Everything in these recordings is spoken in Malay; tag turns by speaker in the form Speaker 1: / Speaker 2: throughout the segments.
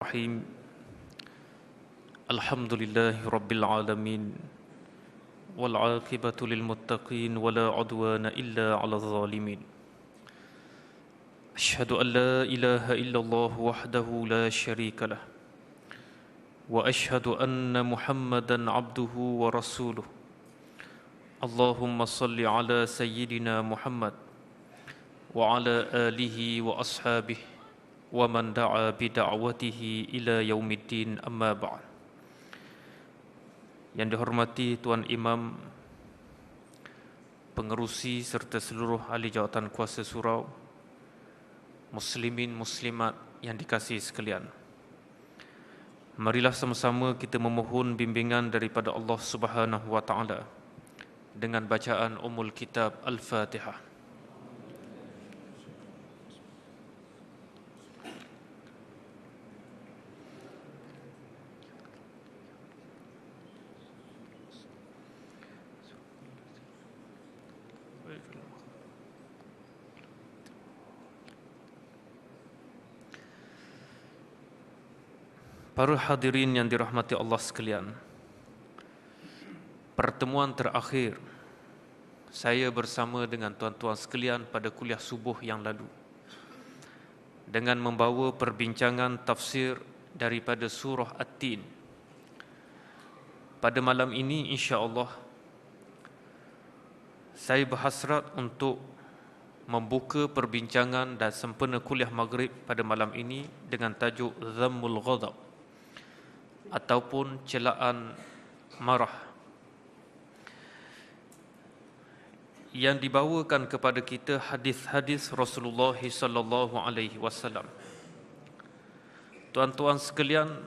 Speaker 1: Bismillahirrahmanirrahim. Alhamdulillahi Rabbil Alamin. Wal aqibatu lil muttaqin wala udwana illa 'alal zalimin. Asyhadu an la ilaha illallah wahdahu la syarika lah. Wa asyhadu anna Muhammadan 'abduhu wa rasuluh. Allahumma salli ala sayyidina Muhammad wa ala alihi wa ashabihi wa man da'a bida'watihi ila yaumiddin, amma ba'd. Yang dihormati Tuan Imam, pengerusi serta seluruh ahli jawatan kuasa surau, muslimin muslimat yang dikasihi sekalian. Marilah sama-sama kita memohon bimbingan daripada Allah Subhanahu wa taala dengan bacaan Ummul Kitab Al-Fatihah. Para hadirin yang dirahmati Allah sekalian, pertemuan terakhir saya bersama dengan tuan-tuan sekalian pada kuliah subuh yang lalu dengan membawa perbincangan tafsir daripada surah At-Tin. Pada malam ini insya-Allah saya berhasrat untuk membuka perbincangan dan sempena kuliah maghrib pada malam ini dengan tajuk Dhammul Ghadab ataupun celaan marah, yang dibawakan kepada kita hadis-hadis Rasulullah sallallahu alaihi wasallam. Tuan-tuan sekalian,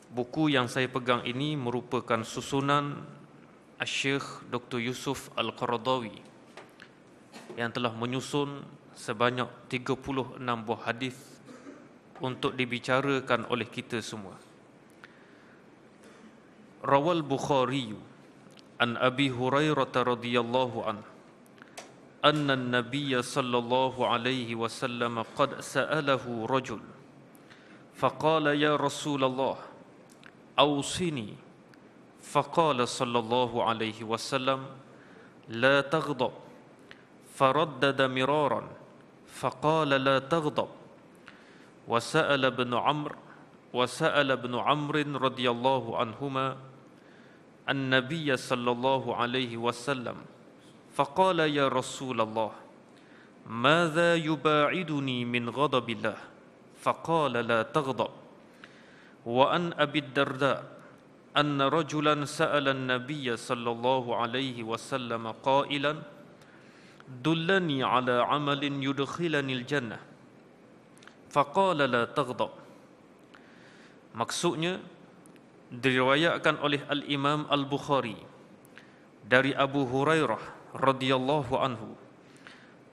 Speaker 1: buku yang saya pegang ini merupakan susunan Syekh Dr. Yusuf Al-Qaradawi yang telah menyusun sebanyak 36 buah hadis untuk dibicarakan oleh kita semua. Rawal Bukhari an Abi Hurairah radhiyallahu anhu anna an-nabiy sallallahu alaihi wasallam qad sa'alahu rajul faqala ya Rasulullah awsini faqala sallallahu alaihi wasallam la taghdab faraddada miraran faqala la taghdab وسأل ابن عمرو رضي الله عنهما النبي صلى الله عليه وسلم فقال يا رسول الله ماذا يباعدني من غضب الله فقال لا تغضب. وعن أبي الدرداء أن رجلا سأل النبي صلى الله عليه وسلم قائلا دلني على عمل يدخلني الجنة faqala la taghdab. Maksudnya diriwayatkan oleh Al-Imam Al-Bukhari dari Abu Hurairah radhiyallahu anhu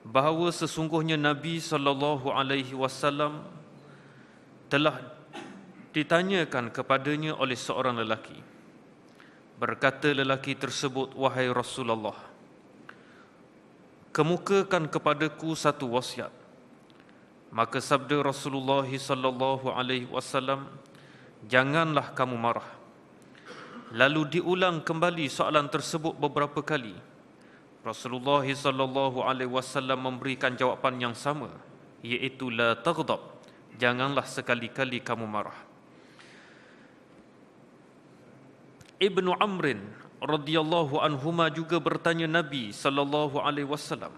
Speaker 1: bahawa sesungguhnya Nabi sallallahu alaihi wasallam telah ditanyakan kepadanya oleh seorang lelaki. Berkata lelaki tersebut, wahai Rasulullah, kemukakan kepadaku satu wasiat. Maka sabda Rasulullah sallallahu alaihi wasallam, janganlah kamu marah. Lalu diulang kembali soalan tersebut beberapa kali. Rasulullah sallallahu alaihi wasallam memberikan jawapan yang sama, iaitu la taghdab, janganlah sekali-kali kamu marah. Ibnu Amr radhiyallahu anhuma juga bertanya Nabi sallallahu alaihi wasallam.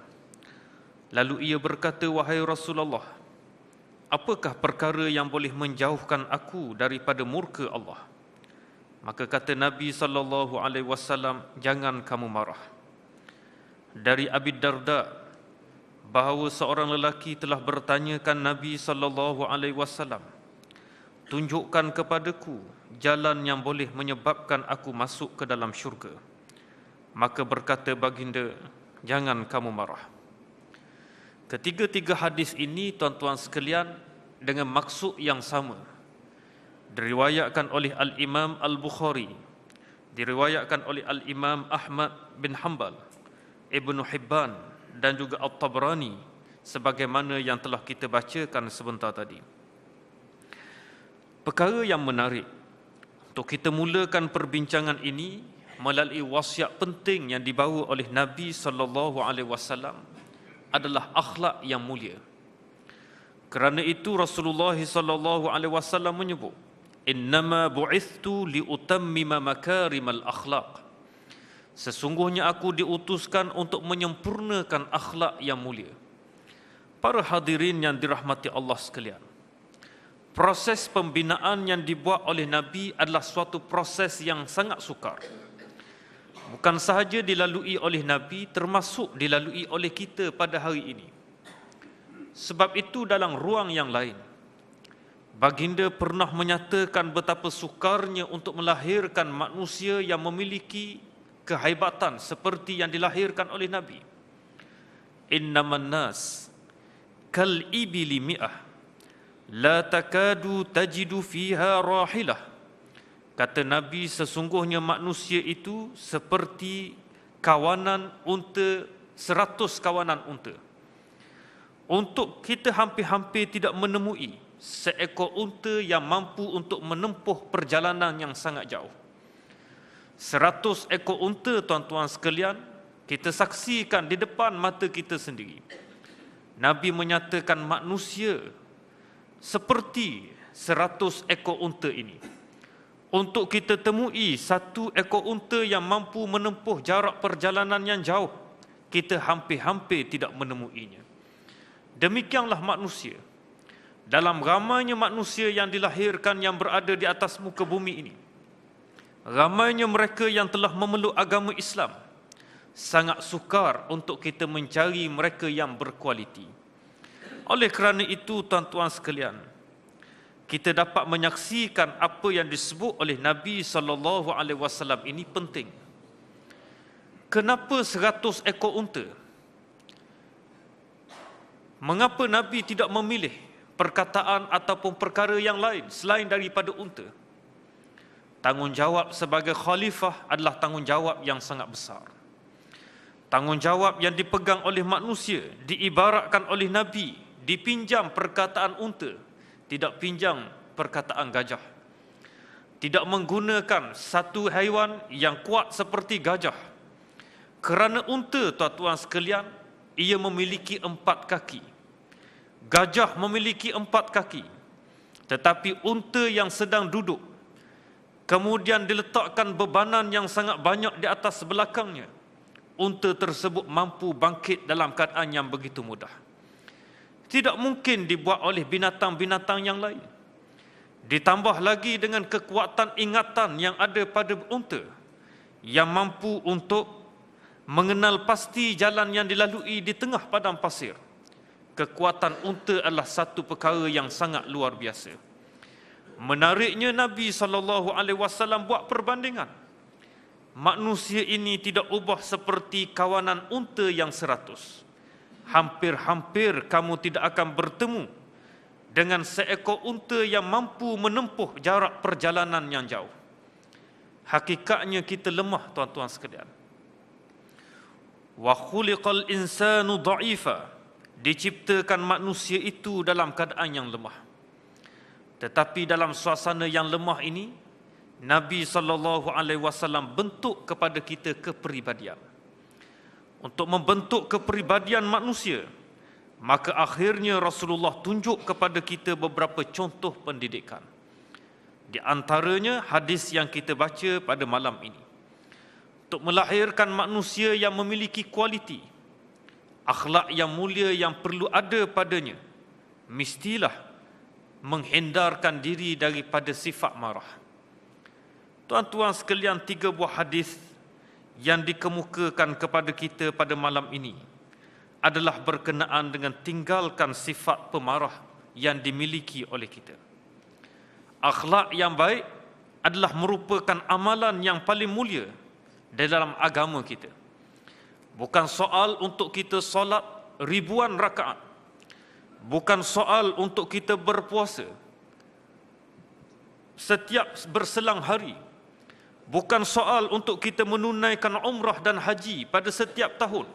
Speaker 1: Lalu ia berkata, wahai Rasulullah, apakah perkara yang boleh menjauhkan aku daripada murka Allah? Maka kata Nabi sallallahu alaihi wasallam, jangan kamu marah. Dari Abi Darda bahawa seorang lelaki telah bertanyakan Nabi sallallahu alaihi wasallam, tunjukkan kepadaku jalan yang boleh menyebabkan aku masuk ke dalam syurga. Maka berkata baginda, jangan kamu marah. Ketiga-tiga hadis ini, tuan-tuan sekalian, dengan maksud yang sama, diriwayatkan oleh Al-Imam Al-Bukhari, diriwayatkan oleh Al-Imam Ahmad bin Hanbal, Ibnu Hibban dan juga At-Tabrani sebagaimana yang telah kita bacakan sebentar tadi. perkara yang menarik untuk kita mulakan perbincangan ini melalui wasiat penting yang dibawa oleh Nabi sallallahu alaihi wasallam adalah akhlak yang mulia. Kerana itu Rasulullah sallallahu alaihi wasallam menyebut, "Innama bu'ithtu liutammima makarimal akhlaq." Sesungguhnya aku diutuskan untuk menyempurnakan akhlak yang mulia. Para hadirin yang dirahmati Allah sekalian, proses pembinaan yang dibuat oleh Nabi adalah suatu proses yang sangat sukar. Bukan sahaja dilalui oleh Nabi, termasuk dilalui oleh kita pada hari ini. Sebab itu dalam ruang yang lain, baginda pernah menyatakan betapa sukarnya untuk melahirkan manusia yang memiliki kehebatan seperti yang dilahirkan oleh Nabi. Innaman nas kal ibili mi'ah la takadu tajidu fiha rahilah. Kata Nabi, sesungguhnya manusia itu seperti kawanan unta, 100 kawanan unta. Untuk kita hampir-hampir tidak menemui seekor unta yang mampu untuk menempuh perjalanan yang sangat jauh. 100 ekor unta, tuan-tuan sekalian, kita saksikan di depan mata kita sendiri. Nabi menyatakan manusia seperti 100 ekor unta ini. Untuk kita temui 1 ekor unta yang mampu menempuh jarak perjalanan yang jauh, kita hampir-hampir tidak menemuinya. Demikianlah manusia. Dalam ramainya manusia yang dilahirkan yang berada di atas muka bumi ini, ramainya mereka yang telah memeluk agama Islam, sangat sukar untuk kita mencari mereka yang berkualiti. Oleh kerana itu, tuan-tuan sekalian, kita dapat menyaksikan apa yang disebut oleh Nabi sallallahu alaihi wasallam ini penting. Kenapa 100 ekor unta? Mengapa Nabi tidak memilih perkataan ataupun perkara yang lain selain daripada unta? Tanggungjawab sebagai khalifah adalah tanggungjawab yang sangat besar. Tanggungjawab yang dipegang oleh manusia diibaratkan oleh Nabi, dipinjam perkataan unta, tidak pinjam perkataan gajah. Tidak menggunakan satu haiwan yang kuat seperti gajah. Kerana unta, tuan-tuan sekalian, ia memiliki 4 kaki. Gajah memiliki 4 kaki. Tetapi unta yang sedang duduk, kemudian diletakkan bebanan yang sangat banyak di atas belakangnya, unta tersebut mampu bangkit dalam keadaan yang begitu mudah. Tidak mungkin dibuat oleh binatang-binatang yang lain. Ditambah lagi dengan kekuatan ingatan yang ada pada unta, yang mampu untuk mengenal pasti jalan yang dilalui di tengah padang pasir. Kekuatan unta adalah satu perkara yang sangat luar biasa. Menariknya, Nabi SAW buat perbandingan. Manusia ini tidak ubah seperti kawanan unta yang 100. Hampir-hampir kamu tidak akan bertemu dengan seekor unta yang mampu menempuh jarak perjalanan yang jauh. Hakikatnya kita lemah, tuan-tuan sekalian. Wa khuliqal insanu dha'ifa. Diciptakan manusia itu dalam keadaan yang lemah. Tetapi dalam suasana yang lemah ini, Nabi SAW bentuk kepada kita kepribadian. Untuk membentuk kepribadian manusia, maka akhirnya Rasulullah tunjuk kepada kita beberapa contoh pendidikan. Di antaranya hadis yang kita baca pada malam ini. Untuk melahirkan manusia yang memiliki kualiti, akhlak yang mulia yang perlu ada padanya, mestilah menghindarkan diri daripada sifat marah. Tuan-tuan sekalian, 3 buah hadis yang dikemukakan kepada kita pada malam ini adalah berkenaan dengan tinggalkan sifat pemarah yang dimiliki oleh kita. Akhlak yang baik adalah merupakan amalan yang paling mulia dalam agama kita. Bukan soal untuk kita solat ribuan rakaat. Bukan soal untuk kita berpuasa setiap berselang hari. Bukan soal untuk kita menunaikan umrah dan haji pada setiap tahun.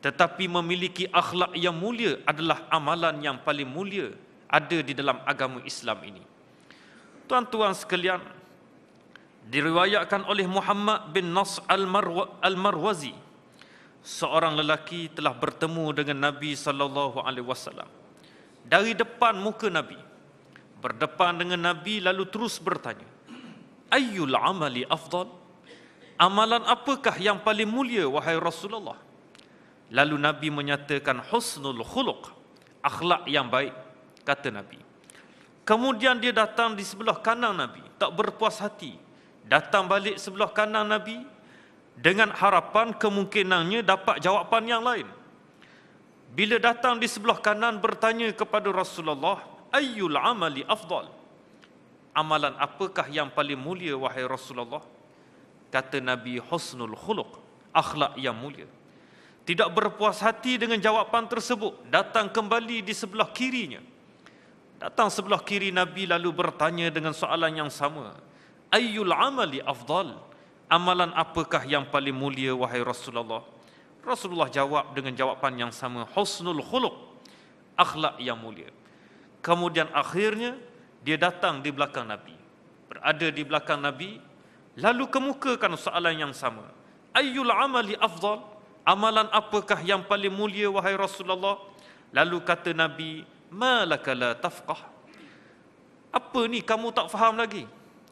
Speaker 1: Tetapi memiliki akhlak yang mulia adalah amalan yang paling mulia ada di dalam agama Islam ini. Tuan-tuan sekalian, diriwayatkan oleh Muhammad bin Nas Al-Marwazi, seorang lelaki telah bertemu dengan Nabi SAW dari depan muka Nabi, berdepan dengan Nabi, lalu terus bertanya, ayyul amali afdal? Amalan apakah yang paling mulia wahai Rasulullah? Lalu Nabi menyatakan husnul khuluq, akhlak yang baik, kata Nabi. Kemudian dia datang di sebelah kanan Nabi, tak berpuas hati, datang balik sebelah kanan Nabi dengan harapan kemungkinannya dapat jawapan yang lain. Bila datang di sebelah kanan bertanya kepada Rasulullah, ayyul amali afdal? Amalan apakah yang paling mulia wahai Rasulullah? Kata Nabi, husnul khuluq, akhlak yang mulia. Tidak berpuas hati dengan jawapan tersebut, datang kembali di sebelah kirinya. Datang sebelah kiri Nabi lalu bertanya dengan soalan yang sama, ayyul amali afdal? Amalan apakah yang paling mulia wahai Rasulullah? Rasulullah jawab dengan jawapan yang sama, husnul khuluq, akhlak yang mulia. Kemudian akhirnya dia datang di belakang Nabi, berada di belakang Nabi, lalu kemukakan soalan yang sama, ayyul amali afdal? Amalan apakah yang paling mulia wahai Rasulullah? Lalu kata Nabi, malaka la tafqah? Apa ni kamu tak faham lagi?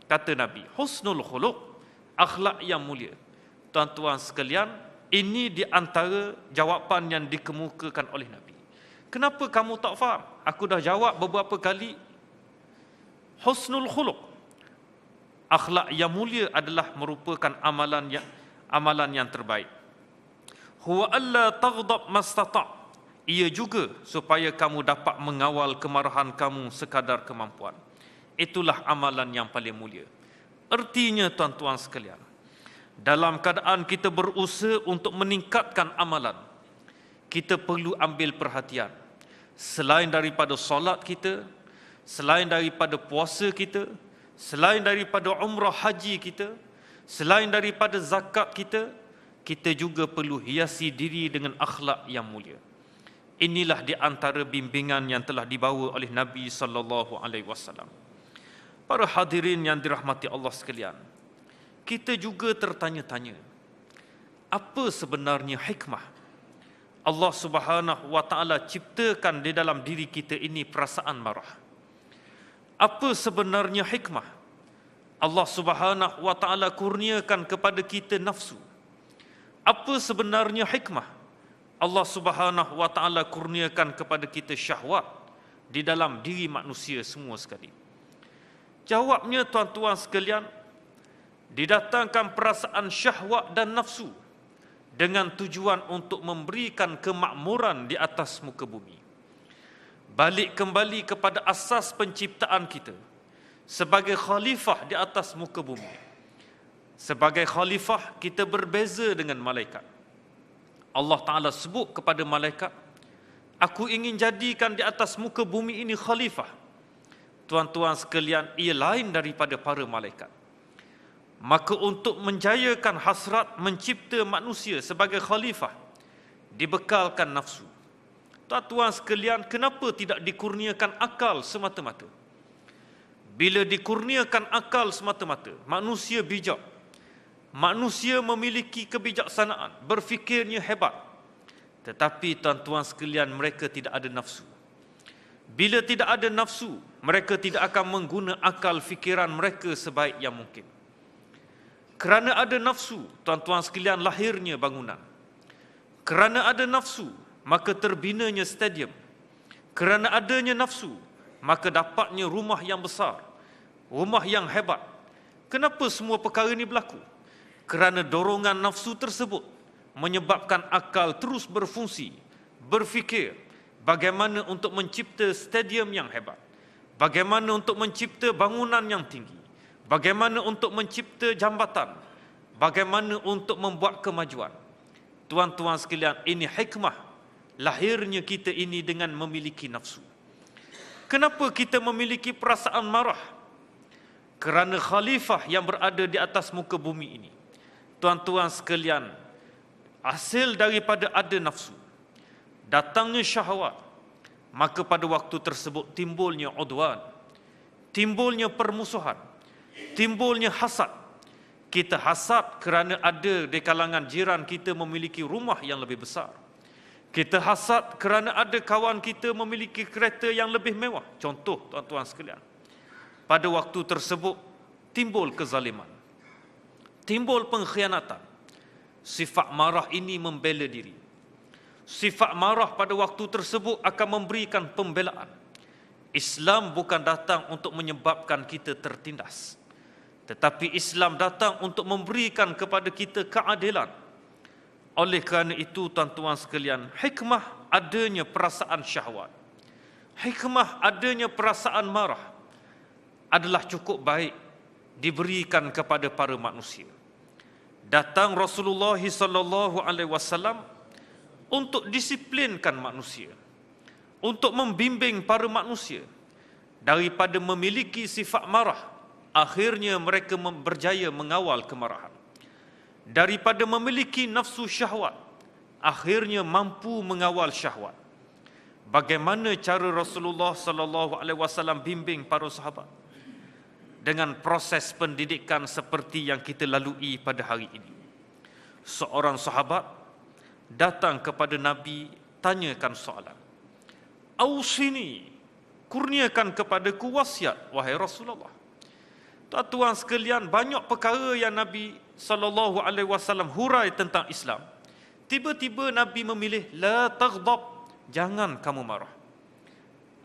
Speaker 1: Kata Nabi, husnul khuluq, akhlak yang mulia. Tuan-tuan sekalian, ini di antara jawapan yang dikemukakan oleh Nabi. Kenapa kamu tak faham? Aku dah jawab beberapa kali. Husnul khuluq, akhlak yang mulia adalah merupakan amalan yang terbaik. Huwa alla taghdab mastata', ia juga supaya kamu dapat mengawal kemarahan kamu sekadar kemampuan. Itulah amalan yang paling mulia. Artinya tuan-tuan sekalian, dalam keadaan kita berusaha untuk meningkatkan amalan, kita perlu ambil perhatian. Selain daripada solat kita, selain daripada puasa kita, selain daripada umrah haji kita, selain daripada zakat kita juga perlu hiasi diri dengan akhlak yang mulia. Inilah di antara bimbingan yang telah dibawa oleh Nabi SAW. Para hadirin yang dirahmati Allah sekalian, kita juga tertanya-tanya, apa sebenarnya hikmah Allah Subhanahu wa taala ciptakan di dalam diri kita ini perasaan marah? Apa sebenarnya hikmah Allah Subhanahu wa taala kurniakan kepada kita nafsu? Apa sebenarnya hikmah Allah Subhanahu wa taala kurniakan kepada kita syahwat di dalam diri manusia semua sekali? Jawabnya tuan-tuan sekalian, didatangkan perasaan syahwat dan nafsu dengan tujuan untuk memberikan kemakmuran di atas muka bumi. Balik kembali kepada asas penciptaan kita sebagai khalifah di atas muka bumi. Sebagai khalifah, kita berbeza dengan malaikat. Allah Ta'ala sebut kepada malaikat, aku ingin jadikan di atas muka bumi ini khalifah. Tuan-tuan sekalian, ia lain daripada para malaikat. Maka untuk menjayakan hasrat mencipta manusia sebagai khalifah, dibekalkan nafsu. Tuan-tuan sekalian, kenapa tidak dikurniakan akal semata-mata? Bila dikurniakan akal semata-mata, manusia bijak, manusia memiliki kebijaksanaan, berfikirnya hebat. Tetapi tuan-tuan sekalian, mereka tidak ada nafsu. Bila tidak ada nafsu, mereka tidak akan mengguna akal fikiran mereka sebaik yang mungkin. Kerana ada nafsu, tuan-tuan sekalian, lahirnya bangunan. Kerana ada nafsu, maka terbinanya stadium. Kerana adanya nafsu, maka dapatnya rumah yang besar, rumah yang hebat. Kenapa semua perkara ini berlaku? Kerana dorongan nafsu tersebut menyebabkan akal terus berfungsi, berfikir bagaimana untuk mencipta stadium yang hebat, bagaimana untuk mencipta bangunan yang tinggi, bagaimana untuk mencipta jambatan, bagaimana untuk membuat kemajuan. Tuan-tuan sekalian, ini hikmah lahirnya kita ini dengan memiliki nafsu. Kenapa kita memiliki perasaan marah? Kerana khalifah yang berada di atas muka bumi ini, tuan-tuan sekalian, hasil daripada ada nafsu, datangnya syahwat, maka pada waktu tersebut timbulnya udwan, timbulnya permusuhan, timbulnya hasad. Kita hasad kerana ada di kalangan jiran kita memiliki rumah yang lebih besar. Kita hasad kerana ada kawan kita memiliki kereta yang lebih mewah. Contoh, tuan-tuan sekalian. Pada waktu tersebut, timbul kezaliman. Timbul pengkhianatan. Sifat marah ini membela diri. Sifat marah pada waktu tersebut akan memberikan pembelaan. Islam bukan datang untuk menyebabkan kita tertindas. Tetapi Islam datang untuk memberikan kepada kita keadilan. Oleh kerana itu, tuan-tuan sekalian, hikmah adanya perasaan syahwat, hikmah adanya perasaan marah adalah cukup baik diberikan kepada para manusia. Datang Rasulullah SAW untuk disiplinkan manusia, untuk membimbing para manusia daripada memiliki sifat marah. Akhirnya mereka berjaya mengawal kemarahan. Daripada memiliki nafsu syahwat, akhirnya mampu mengawal syahwat. Bagaimana cara Rasulullah SAW bimbing para sahabat? Dengan proses pendidikan seperti yang kita lalui pada hari ini. Seorang sahabat datang kepada Nabi, tanyakan soalan. Ausini, kurniakan kepadaku wasiat, wahai Rasulullah. Tuan-tuan sekalian, banyak perkara yang Nabi SAW hurai tentang Islam. Tiba-tiba Nabi memilih, la taghdab, jangan kamu marah.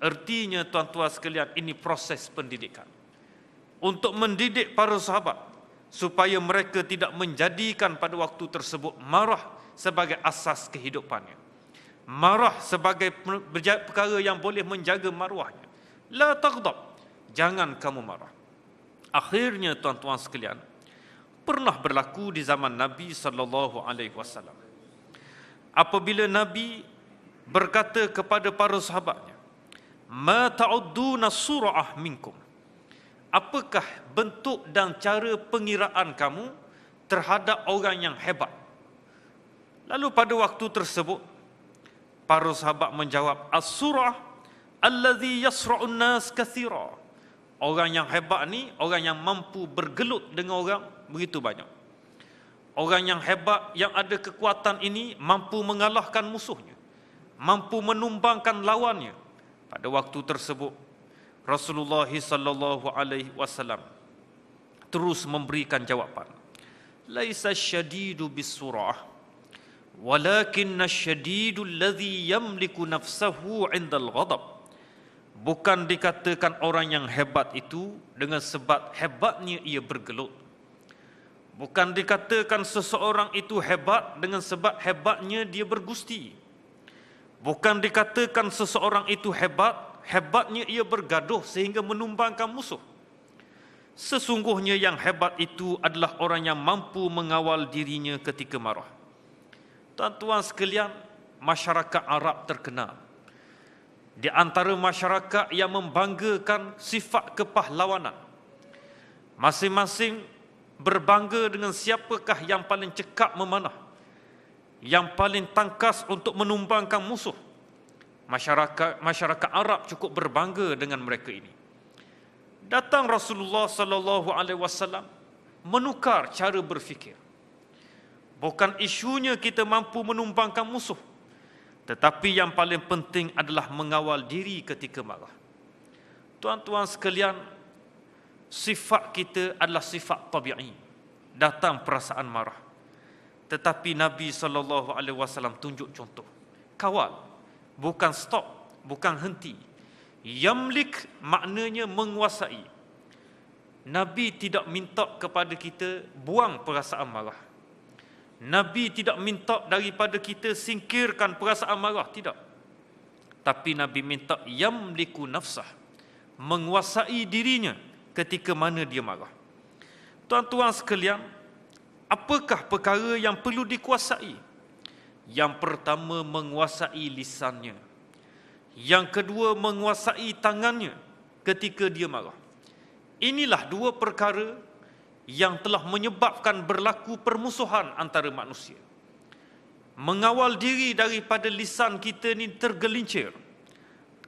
Speaker 1: Artinya, tuan-tuan sekalian, ini proses pendidikan. Untuk mendidik para sahabat, supaya mereka tidak menjadikan pada waktu tersebut marah sebagai asas kehidupannya. Marah sebagai perkara yang boleh menjaga maruahnya. La taghdab, jangan kamu marah. Akhirnya, tuan-tuan sekalian, pernah berlaku di zaman Nabi SAW. Apabila Nabi berkata kepada para sahabatnya, ma ta'udduna sura'ah minkum, apakah bentuk dan cara pengiraan kamu terhadap orang yang hebat? Lalu pada waktu tersebut, para sahabat menjawab, as-sura'ah alladhi yasra'un nas kathira. Orang yang hebat ni, orang yang mampu bergelut dengan orang begitu banyak. Orang yang hebat, yang ada kekuatan ini, mampu mengalahkan musuhnya, mampu menumbangkan lawannya. Pada waktu tersebut, Rasulullah SAW terus memberikan jawapan. Laisa syadidu bisur'ah, walakinna syadidu alladhi yamliku nafsahu 'indal ghadab. Bukan dikatakan orang yang hebat itu dengan sebab hebatnya ia bergelut. Bukan dikatakan seseorang itu hebat dengan sebab hebatnya dia bergusti. Bukan dikatakan seseorang itu hebat, hebatnya ia bergaduh sehingga menumbangkan musuh. Sesungguhnya yang hebat itu adalah orang yang mampu mengawal dirinya ketika marah. Tuan-tuan sekalian, masyarakat Arab terkenal di antara masyarakat yang membanggakan sifat kepahlawanan. Masing-masing berbangga dengan siapakah yang paling cekap memanah, yang paling tangkas untuk menumbangkan musuh. Masyarakat Arab cukup berbangga dengan mereka ini. Datang Rasulullah SAW menukar cara berfikir. Bukan isunya kita mampu menumbangkan musuh, tetapi yang paling penting adalah mengawal diri ketika marah. Tuan-tuan sekalian, sifat kita adalah sifat tabi'i. Datang perasaan marah. Tetapi Nabi SAW tunjuk contoh. Kawal, bukan stop, bukan henti. Yamlik maknanya menguasai. Nabi tidak minta kepada kita buang perasaan marah. Nabi tidak minta daripada kita singkirkan perasaan marah, tidak. Tapi Nabi minta yamliku nafsah, menguasai dirinya ketika mana dia marah. Tuan-tuan sekalian, apakah perkara yang perlu dikuasai? Yang pertama, menguasai lisannya. Yang kedua, menguasai tangannya ketika dia marah. Inilah dua perkara yang telah menyebabkan berlaku permusuhan antara manusia. Mengawal diri daripada lisan kita ni tergelincir.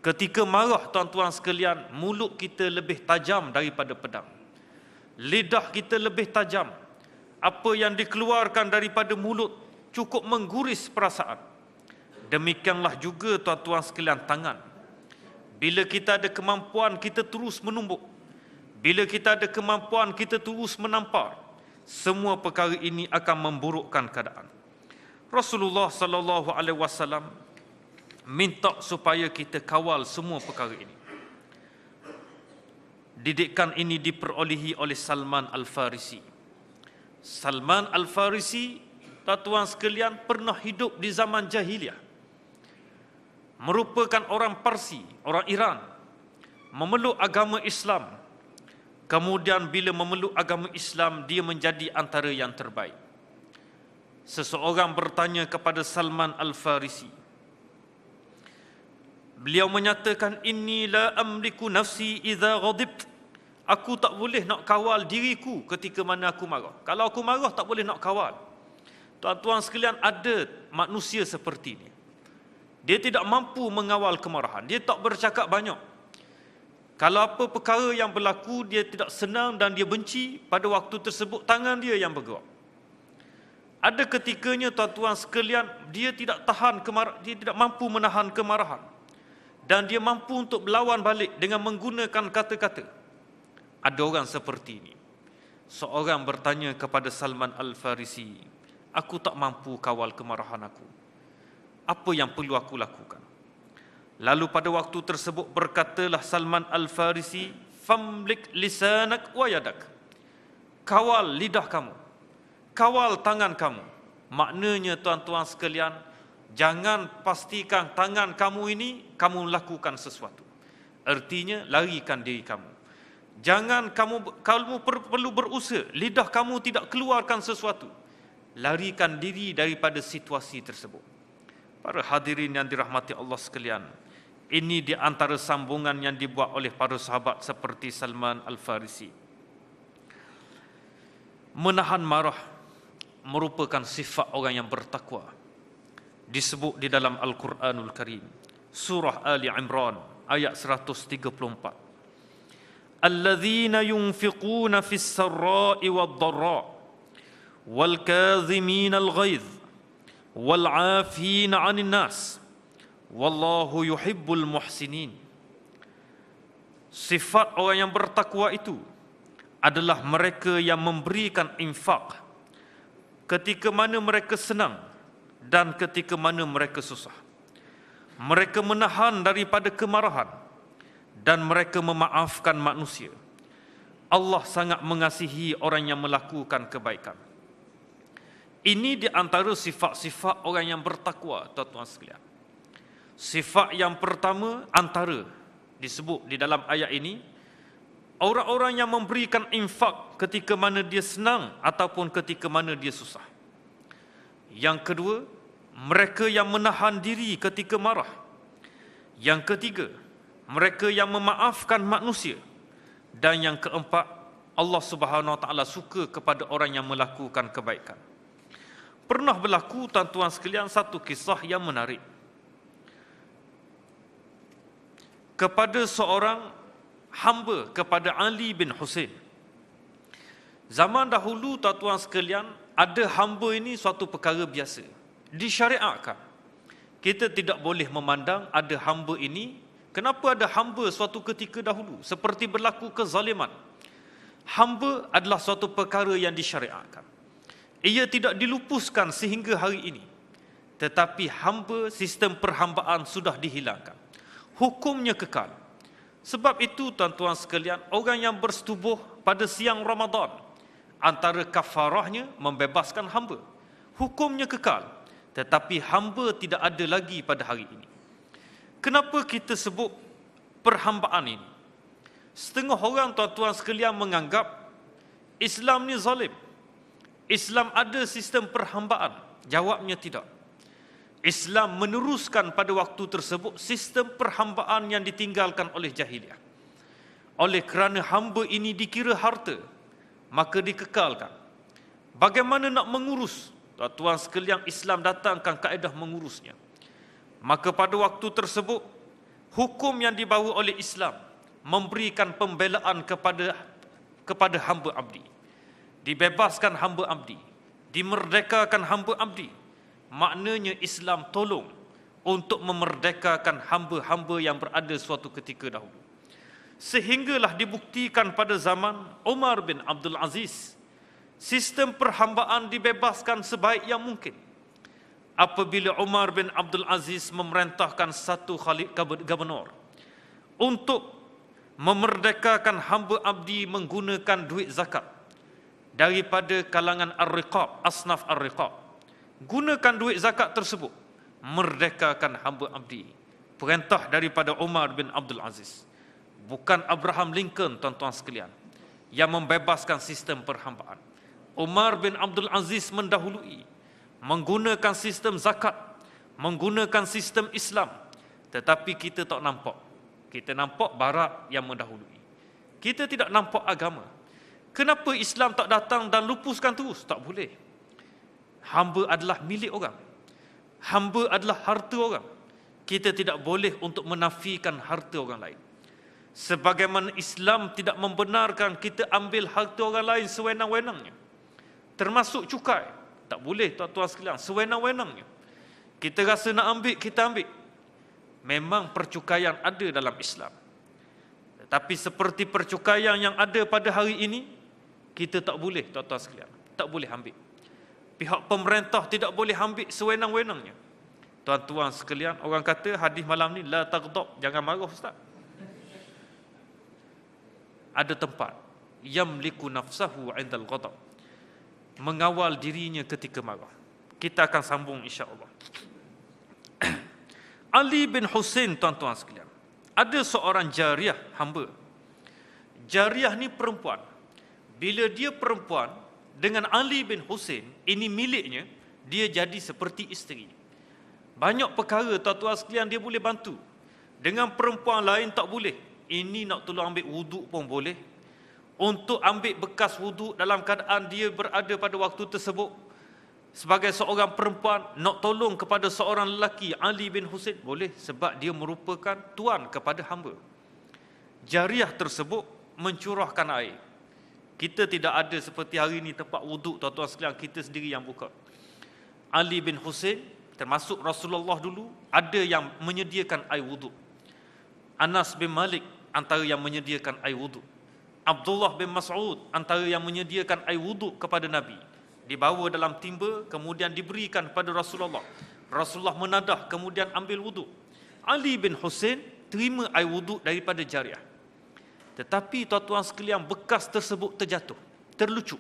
Speaker 1: Ketika marah, tuan-tuan sekalian, mulut kita lebih tajam daripada pedang. Lidah kita lebih tajam. Apa yang dikeluarkan daripada mulut cukup mengguris perasaan. Demikianlah juga tuan-tuan sekalian tangan. Bila kita ada kemampuan, kita terus menumbuk. Bila kita ada kemampuan, kita terus menampar. Semua perkara ini akan memburukkan keadaan. Rasulullah sallallahu alaihi wasallam minta supaya kita kawal semua perkara ini. Didikan ini diperolehi oleh Salman Al-Farisi. Salman Al-Farisi, tuan-tuan sekalian, pernah hidup di zaman jahiliah. Merupakan orang Parsi, orang Iran. Memeluk agama Islam. Kemudian bila memeluk agama Islam, dia menjadi antara yang terbaik. Seseorang bertanya kepada Salman Al-Farisi. Beliau menyatakan, inni la amliku nafsi idza ghadibt. Aku tak boleh nak kawal diriku ketika mana aku marah. Kalau aku marah, tak boleh nak kawal. Tuan-tuan sekalian, ada manusia seperti ini. Dia tidak mampu mengawal kemarahan. Dia tak bercakap banyak. Kalau apa perkara yang berlaku, dia tidak senang dan dia benci, pada waktu tersebut tangan dia yang bergerak. Ada ketikanya, tuan-tuan sekalian, dia tidak tahan dia tidak mampu menahan kemarahan. Dan dia mampu untuk melawan balik dengan menggunakan kata-kata. Ada orang seperti ini. Seorang bertanya kepada Salman Al-Farisi, aku tak mampu kawal kemarahan aku. Apa yang perlu aku lakukan? Lalu pada waktu tersebut berkatalah Salman Al-Farisi, famlik lisanak wa yadak. Kawal lidah kamu. Kawal tangan kamu. Maknanya tuan-tuan sekalian, jangan pastikan tangan kamu ini kamu lakukan sesuatu. Artinya larikan diri kamu. Jangan kamu perlu berusaha, lidah kamu tidak keluarkan sesuatu. Larikan diri daripada situasi tersebut. Para hadirin yang dirahmati Allah sekalian, ini di antara sambungan yang dibuat oleh para sahabat seperti Salman Al-Farisi. Menahan marah merupakan sifat orang yang bertakwa. Disebut di dalam Al-Quranul Karim, surah Ali Imran ayat 134. Alladzina yunfiquna fis sarra'i wad dharra wal kadhimina al ghaidh wal 'afina 'anil nas wallahu yuhibbul muhsinin. Sifat orang yang bertakwa itu adalah mereka yang memberikan infak ketika mana mereka senang dan ketika mana mereka susah. Mereka menahan daripada kemarahan dan mereka memaafkan manusia. Allah sangat mengasihi orang yang melakukan kebaikan. Ini di antara sifat-sifat orang yang bertakwa, tuan-tuan sekalian. Sifat yang pertama antara disebut di dalam ayat ini, orang-orang yang memberikan infak ketika mana dia senang ataupun ketika mana dia susah. Yang kedua, mereka yang menahan diri ketika marah. Yang ketiga, mereka yang memaafkan manusia. Dan yang keempat, Allah Subhanahu Wa Taala suka kepada orang yang melakukan kebaikan. Pernah berlaku, tuan-tuan sekalian, satu kisah yang menarik. Kepada seorang hamba kepada Ali bin Husain. Zaman dahulu, tuan-tuan sekalian, ada hamba ini suatu perkara biasa. Disyariatkan. Kita tidak boleh memandang ada hamba ini. Kenapa ada hamba suatu ketika dahulu? Seperti berlaku kezaliman. Hamba adalah suatu perkara yang disyariatkan. Ia tidak dilupuskan sehingga hari ini. Tetapi hamba, sistem perhambaan sudah dihilangkan. Hukumnya kekal. Sebab itu, tuan-tuan sekalian, orang yang bersetubuh pada siang Ramadan, antara kafarahnya membebaskan hamba. Hukumnya kekal. Tetapi hamba tidak ada lagi pada hari ini. Kenapa kita sebut perhambaan ini? Setengah orang, tuan-tuan sekalian, menganggap Islam ni zalim. Islam ada sistem perhambaan. Jawabnya tidak. Islam meneruskan pada waktu tersebut sistem perhambaan yang ditinggalkan oleh jahiliah. Oleh kerana hamba ini dikira harta, maka dikekalkan. Bagaimana nak mengurus? Tuan-tuan sekalian, Islam datangkan kaedah mengurusnya. Maka pada waktu tersebut, Hukum yang dibawa oleh Islam memberikan pembelaan kepada hamba abdi. Dibebaskan hamba abdi, dimerdekakan hamba abdi. Maknanya Islam tolong untuk memerdekakan hamba-hamba yang berada suatu ketika dahulu. Sehinggalah dibuktikan pada zaman Umar bin Abdul Aziz, sistem perhambaan dibebaskan sebaik yang mungkin. Apabila Umar bin Abdul Aziz memerintahkan satu khalif gubernur untuk memerdekakan hamba abdi menggunakan duit zakat daripada kalangan ar-riqab, asnaf ar-riqab. Gunakan duit zakat tersebut, merdekakan hamba abdi. Perintah daripada Umar bin Abdul Aziz. Bukan Abraham Lincoln, tuan-tuan sekalian, yang membebaskan sistem perhambaan. Umar bin Abdul Aziz mendahului, menggunakan sistem zakat, menggunakan sistem Islam. Tetapi kita tak nampak. Kita nampak barat yang mendahului. Kita tidak nampak agama. Kenapa Islam tak datang dan lupuskan terus? Tak boleh. Hamba adalah milik orang. Hamba adalah harta orang. Kita tidak boleh untuk menafikan harta orang lain. Sebagaimana Islam tidak membenarkan kita ambil harta orang lain sewenang-wenangnya. Termasuk cukai. Tak boleh, tuan-tuan sekalian, sewenang-wenangnya. Kita rasa nak ambil, kita ambil. Memang percukaian ada dalam Islam. Tetapi seperti percukaian yang ada pada hari ini, kita tak boleh, tuan-tuan sekalian, tak boleh ambil. Pihak pemerintah tidak boleh ambil sewenang-wenangnya. Tuan-tuan sekalian, orang kata hadis malam ni, la taghdab, jangan marah ustaz. Ada tempat, yamliku nafsahu 'indal ghadab, mengawal dirinya ketika marah. Kita akan sambung insya-Allah. Ali bin Husain, tuan-tuan sekalian, ada seorang jariah hamba. Jariah ni perempuan. Bila dia perempuan dengan Ali bin Husain, ini miliknya, dia jadi seperti isteri. Banyak perkara, tuan-tuan sekalian, dia boleh bantu. Dengan perempuan lain tak boleh. Ini nak tolong ambil wuduk pun boleh. Untuk ambil bekas wuduk dalam keadaan dia berada pada waktu tersebut, sebagai seorang perempuan, nak tolong kepada seorang lelaki, Ali bin Husain, boleh, sebab dia merupakan tuan kepada hamba. Jariah tersebut mencurahkan air. Kita tidak ada seperti hari ini tempat wuduk, tuan-tuan sekalian, kita sendiri yang buka. Ali bin Husain, termasuk Rasulullah dulu, ada yang menyediakan air wuduk. Anas bin Malik antara yang menyediakan air wuduk. Abdullah bin Mas'ud antara yang menyediakan air wuduk kepada Nabi. Dibawa dalam timba, kemudian diberikan kepada Rasulullah. Rasulullah menadah, kemudian ambil wuduk. Ali bin Husain terima air wuduk daripada jariah. Tetapi tuan-tuan sekalian, bekas tersebut terjatuh, terlucut.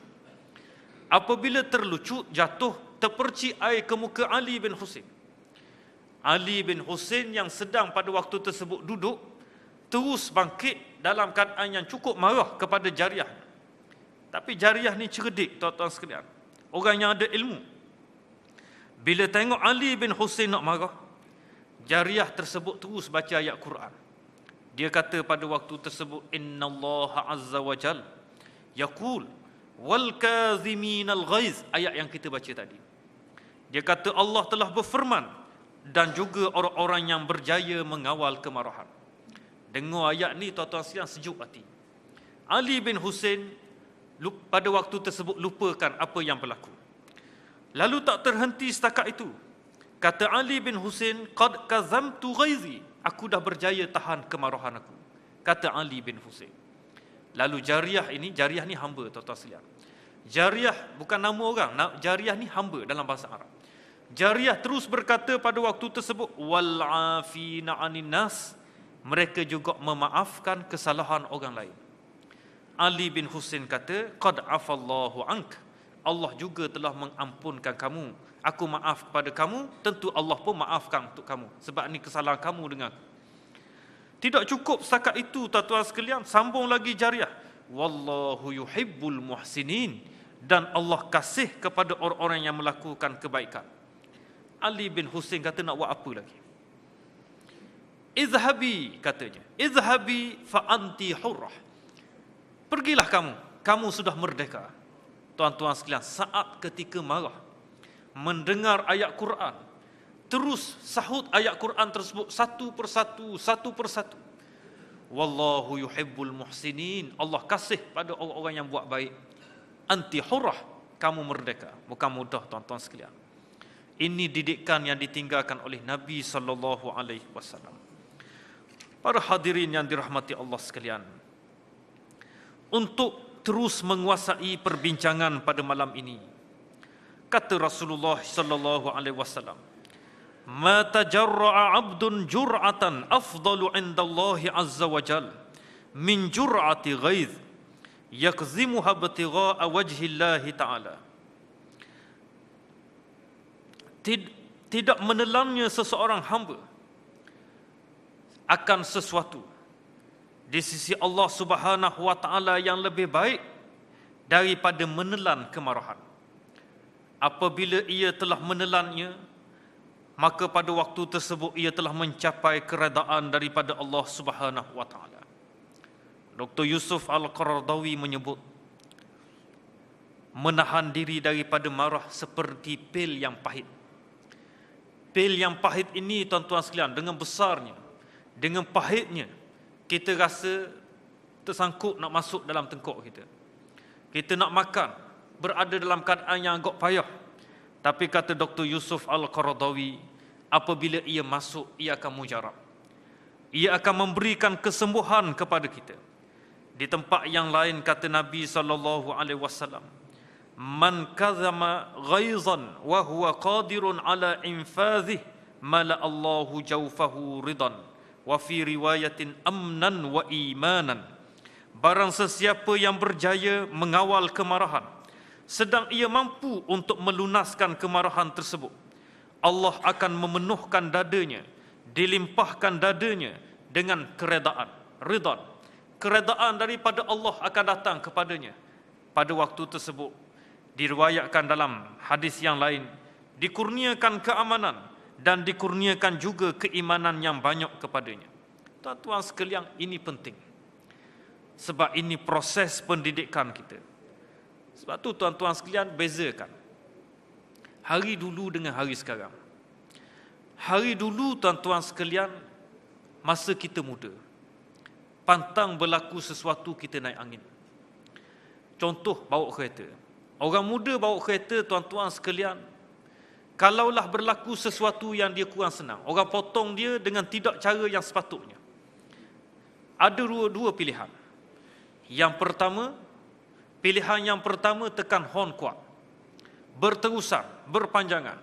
Speaker 1: Apabila terlucut, jatuh, terpercik air ke muka Ali bin Husain. Ali bin Husain yang sedang pada waktu tersebut duduk, terus bangkit dalam keadaan yang cukup marah kepada jariah. Tapi jariah ni cerdik, tuan-tuan sekalian. Orang yang ada ilmu. Bila tengok Ali bin Husain nak marah, jariah tersebut terus baca ayat Quran. Dia kata pada waktu tersebut, innallaha azza wa jal yaqul wal kaziminal ghaiz, ayat yang kita baca tadi. Dia kata Allah telah berfirman, dan juga orang-orang yang berjaya mengawal kemarahan. Dengar ayat ni, tuan-tuan sekalian, sejuk hati. Ali bin Husain pada waktu tersebut lupakan apa yang berlaku. Lalu tak terhenti setakat itu. Kata Ali bin Husain, qad kazamtu ghaizi, aku dah berjaya tahan kemarahan aku. Kata Ali bin Husain. Lalu jariah ni hamba, tuan-tuan sekalian. Jariah bukan nama orang, jariah ni hamba dalam bahasa Arab. Jariah terus berkata pada waktu tersebut, wal afina 'anin nas, mereka juga memaafkan kesalahan orang lain. Ali bin Husain kata, qad afallahu ank, Allah juga telah mengampunkan kamu. Aku maaf kepada kamu, tentu Allah pun maafkan untuk kamu, sebab ni kesalahan kamu dengan aku. Tidak cukup setakat itu, tuan-tuan sekalian, sambung lagi jariah, wallahu yuhibbul muhsinin, dan Allah kasih kepada orang-orang yang melakukan kebaikan. Ali bin Husain kata, nak buat apa lagi? Izhabi, katanya. Izhabi fa anti hurrah. Pergilah kamu sudah merdeka. Tuan-tuan sekalian, saat ketika marah, mendengar ayat Quran, terus sahut ayat Quran tersebut satu persatu. Wallahu yuhibbul muhsinin. Allah kasih pada orang-orang yang buat baik. Anti hurrah, kamu merdeka, bukan mudah tuan-tuan sekalian. Ini didikan yang ditinggalkan oleh Nabi sallallahu alaihi wasallam. Para hadirin yang dirahmati Allah sekalian, untuk terus menguasai perbincangan pada malam ini, kata Rasulullah sallallahu alaihi wasallam, "Ma tajarra'a 'abdun jur'atan afdalu 'indallahi 'azza wa jal min jur'ati ghaidh yakzimuha ibtigha'a wajhillahi ta'ala." Tidak menelannya seseorang hamba akan sesuatu di sisi Allah Subhanahu wa taala yang lebih baik daripada menelan kemarahan. Apabila ia telah menelannya, maka pada waktu tersebut ia telah mencapai keredaan daripada Allah Subhanahu wa taala. Dr. Yusuf Al-Qaradawi menyebut, menahan diri daripada marah seperti pil yang pahit. Pil yang pahit ini tuan-tuan sekalian, dengan besarnya, dengan pahitnya, kita rasa tersangkut nak masuk dalam tengkok kita. Kita nak makan, berada dalam keadaan yang agak payah. Tapi kata Dr. Yusuf Al-Qaradawi, apabila ia masuk, ia akan mujarab. Ia akan memberikan kesembuhan kepada kita. Di tempat yang lain kata Nabi SAW, "Man kazama ghaizan wa huwa qadirun ala infadhih mala Allahu jawfahu ridan wa fi riwayatin amnan wa imanan." Barang sesiapa yang berjaya mengawal kemarahan, sedang ia mampu untuk melunaskan kemarahan tersebut, Allah akan memenuhkan dadanya, dilimpahkan dadanya dengan keredaan, ridha. Keredaan daripada Allah akan datang kepadanya pada waktu tersebut. Diriwayatkan dalam hadis yang lain, dikurniakan keamanan dan dikurniakan juga keimanan yang banyak kepadanya. Tuan-tuan sekalian, ini penting. Sebab ini proses pendidikan kita. Sebab tu tuan-tuan sekalian, bezakan hari dulu dengan hari sekarang. Hari dulu tuan-tuan sekalian, masa kita muda, pantang berlaku sesuatu kita naik angin. Contoh, bawa kereta. Orang muda bawa kereta, tuan-tuan sekalian, kalaulah berlaku sesuatu yang dia kurang senang, orang potong dia dengan tidak cara yang sepatutnya. Ada dua pilihan. Pilihan yang pertama, tekan horn kuat, berterusan, berpanjangan.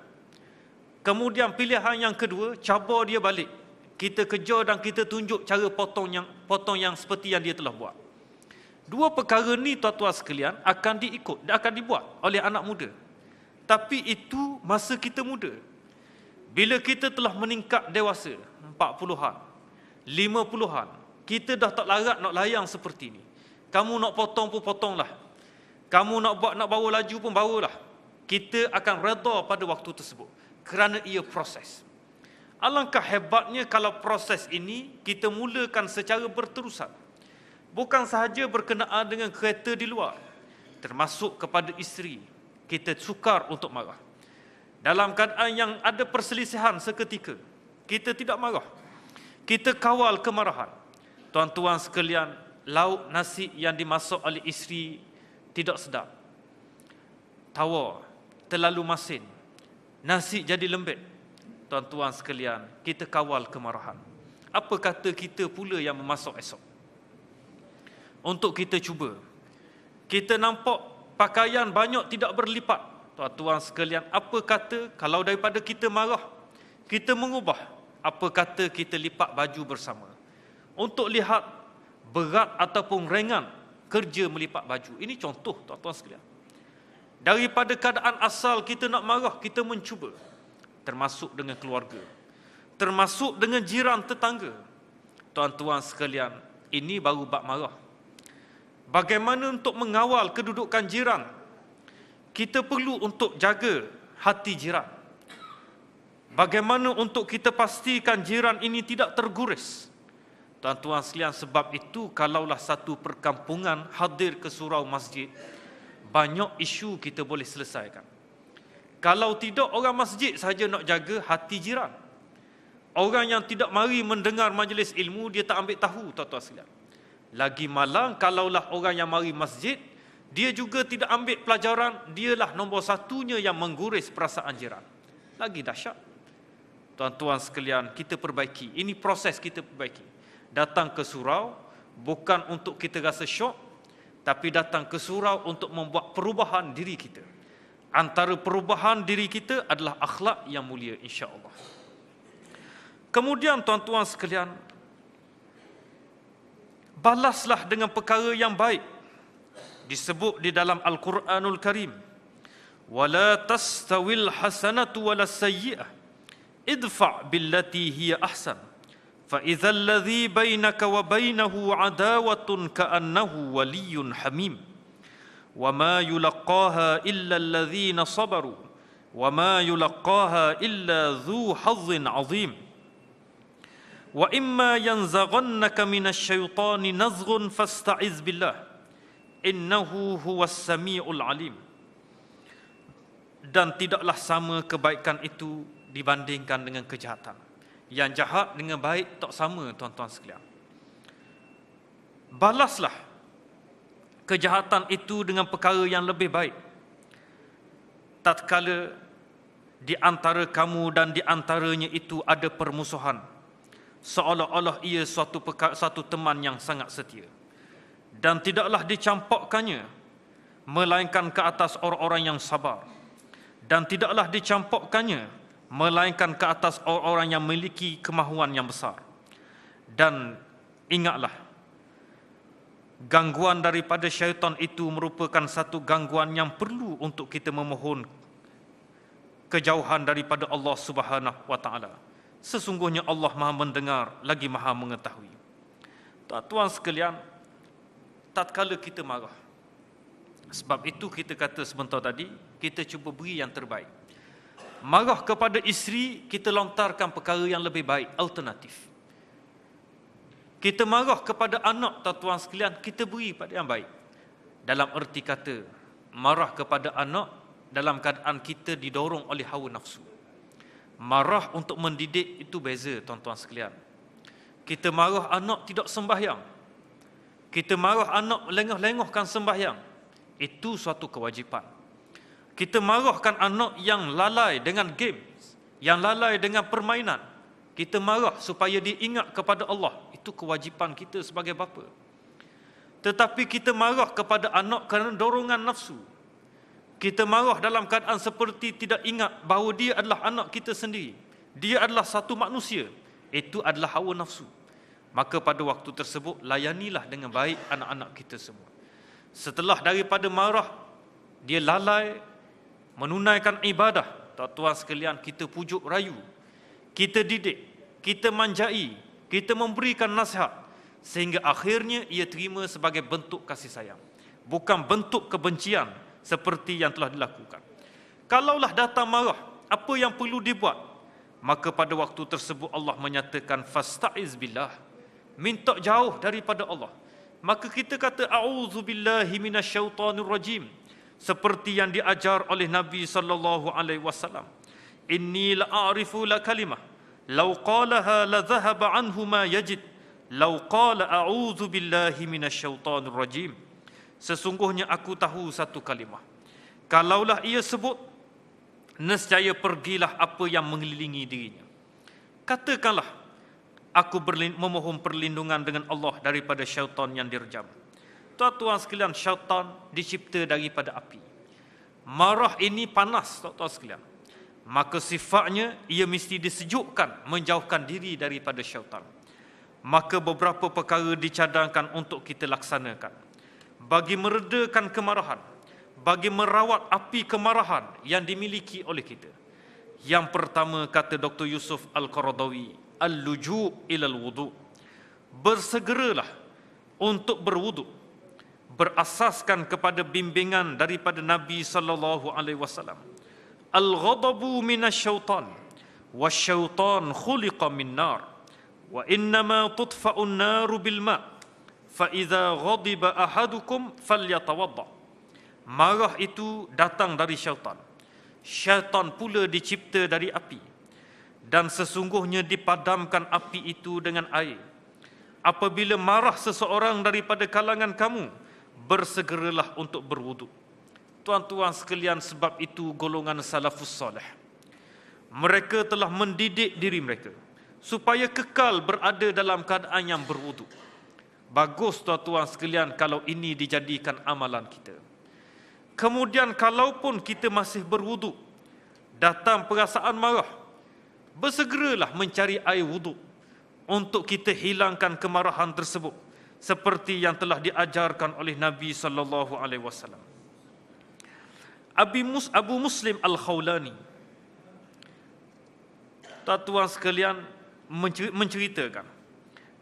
Speaker 1: Kemudian pilihan yang kedua, cabar dia balik. Kita kejar dan kita tunjuk cara potong yang seperti yang dia telah buat. Dua perkara ni tuan-tuan sekalian akan dibuat oleh anak muda. Tapi itu masa kita muda. Bila kita telah meningkat dewasa, 40-an, 50-an, kita dah tak larat nak layang seperti ni. Kamu nak potong pun potonglah. Kamu nak bawa laju pun bawalah. Kita akan redha pada waktu tersebut kerana ia proses. Alangkah hebatnya kalau proses ini kita mulakan secara berterusan. Bukan sahaja berkenaan dengan kereta di luar, termasuk kepada isteri. Kita sukar untuk marah. Dalam keadaan yang ada perselisihan seketika, kita tidak marah. Kita kawal kemarahan. Tuan-tuan sekalian, lauk nasi yang dimasak oleh isteri tidak sedap, tawar, terlalu masin, nasi jadi lembek. Tuan-tuan sekalian, kita kawal kemarahan. Apa kata kita pula yang memasak esok? Untuk kita cuba. Kita nampak pakaian banyak tidak berlipat. Tuan-tuan sekalian, apa kata kalau daripada kita marah, kita mengubah, apa kata kita lipat baju bersama? Untuk lihat berat ataupun ringan kerja melipat baju. Ini contoh tuan-tuan sekalian. Daripada keadaan asal kita nak marah, kita mencuba. Termasuk dengan keluarga, termasuk dengan jiran tetangga. Tuan-tuan sekalian, ini baru bab marah. Bagaimana untuk mengawal kedudukan jiran? Kita perlu untuk jaga hati jiran. Bagaimana untuk kita pastikan jiran ini tidak terguris? Tuan-tuan sekalian, sebab itu kalaulah satu perkampungan hadir ke surau masjid, banyak isu kita boleh selesaikan. Kalau tidak, orang masjid sahaja nak jaga hati jiran. Orang yang tidak mari mendengar majlis ilmu, dia tak ambil tahu, tuan-tuan sekalian. Lagi malang, kalaulah orang yang mari masjid, dia juga tidak ambil pelajaran, dialah nombor satunya yang mengguris perasaan jiran. Lagi dahsyat. Tuan-tuan sekalian, kita perbaiki. Ini proses kita perbaiki. Datang ke surau, bukan untuk kita rasa syok, tapi datang ke surau untuk membuat perubahan diri kita. Antara perubahan diri kita adalah akhlak yang mulia, insya-Allah. Kemudian tuan-tuan sekalian, balaslah dengan perkara yang baik. Disebut di dalam Al-Quranul Karim, wala tastawil hasanatu wala sayyi'ah idfa' billati hiya ahsan fa idzal ladzi bainaka wa bainahu adawatun ka'annahu waliyyun hamim wa ma yulaqqaha illa alladhina sabaru wa ma yulaqqaha illa dzu hazzin 'azim wa imma yanzaghannaka minasy-syaitani nazghun fasta'iz billah innahu huwas samiul alim. Dan tidaklah sama kebaikan itu dibandingkan dengan kejahatan. Yang jahat dengan baik tak sama, tuan-tuan sekalian. Balaslah kejahatan itu dengan perkara yang lebih baik. Tatkala di antara kamu dan di antaranya itu ada permusuhan, seolah-olah ia suatu teman yang sangat setia. Dan tidaklah dicampakkannya melainkan ke atas orang-orang yang sabar, dan tidaklah dicampakkannya melainkan ke atas orang-orang yang memiliki kemahuan yang besar. Dan ingatlah, gangguan daripada syaitan itu merupakan satu gangguan yang perlu untuk kita memohon kejauhan daripada Allah Subhanahu wa taala. Sesungguhnya Allah Maha mendengar lagi Maha mengetahui. Tuan-tuan sekalian, tatkala kita marah, sebab itu kita kata sebentar tadi, kita cuba beri yang terbaik. Marah kepada isteri, kita lontarkan perkara yang lebih baik, alternatif. Kita marah kepada anak, tuan-tuan sekalian, kita beri pada yang baik. Dalam erti kata, marah kepada anak dalam keadaan kita didorong oleh hawa nafsu. Marah untuk mendidik itu beza, tuan-tuan sekalian. Kita marah anak tidak sembahyang, kita marah anak lengah-lengahkan sembahyang, itu suatu kewajipan. Kita marahkan anak yang lalai dengan games, yang lalai dengan permainan, kita marah supaya dia ingat kepada Allah, itu kewajipan kita sebagai bapa. Tetapi kita marah kepada anak kerana dorongan nafsu, kita marah dalam keadaan seperti tidak ingat bahawa dia adalah anak kita sendiri, dia adalah satu manusia, itu adalah hawa nafsu. Maka pada waktu tersebut, layanilah dengan baik anak-anak kita semua. Setelah daripada marah, dia lalai menunaikan ibadah, tuan-tuan sekalian, kita pujuk rayu, kita didik, kita manjai, kita memberikan nasihat, sehingga akhirnya ia terima sebagai bentuk kasih sayang, bukan bentuk kebencian seperti yang telah dilakukan. Kalaulah datang marah, apa yang perlu dibuat? Maka pada waktu tersebut Allah menyatakan fasta'iz billah, minta jauh daripada Allah. Maka kita kata a'udzubillahi minasyaitonir rajim, seperti yang diajar oleh Nabi sallallahu alaihi wasallam. Inni la'arifu la kalimah law qalaha la dhahaba anhu ma yajid law qala a'udzubillahi minasyaitonir rajim. Sesungguhnya aku tahu satu kalimah, kalaulah ia sebut, nescaya pergilah apa yang mengelilingi dirinya. Katakanlah, aku memohon perlindungan dengan Allah daripada syaitan yang direjam. Tuan-tuan sekalian, syaitan dicipta daripada api. Marah ini panas, tuan-tuan sekalian. Maka sifatnya ia mesti disejukkan, menjauhkan diri daripada syaitan. Maka beberapa perkara dicadangkan untuk kita laksanakan bagi meredakan kemarahan, bagi merawat api kemarahan yang dimiliki oleh kita. Yang pertama, kata Dr. Yusuf Al-Qaradawi, al-luju' ilal wudu', bersegeralah untuk berwudu' berasaskan kepada bimbingan daripada Nabi sallallahu alaihi wasallam. Al-ghadabu minasyaitan wasyaitan khuliqa min nar wa innama tudfa'un naru bil ma' fa idza ghadiba ahadukum falyatawadda. Marah itu datang dari syaitan. syaitan pula dicipta dari api, dan sesungguhnya dipadamkan api itu dengan air. Apabila marah seseorang daripada kalangan kamu, bersegeralah untuk berwuduk. Tuan-tuan sekalian, sebab itu golongan salafus soleh, mereka telah mendidik diri mereka supaya kekal berada dalam keadaan yang berwuduk. Bagus tuan-tuan sekalian kalau ini dijadikan amalan kita. Kemudian kalaupun kita masih berwuduk, datang perasaan marah, bersegeralah mencari air wuduk untuk kita hilangkan kemarahan tersebut, seperti yang telah diajarkan oleh Nabi sallallahu alaihi wasallam. Abu Muslim Al-Khawlani, tuan-tuan sekalian, menceritakan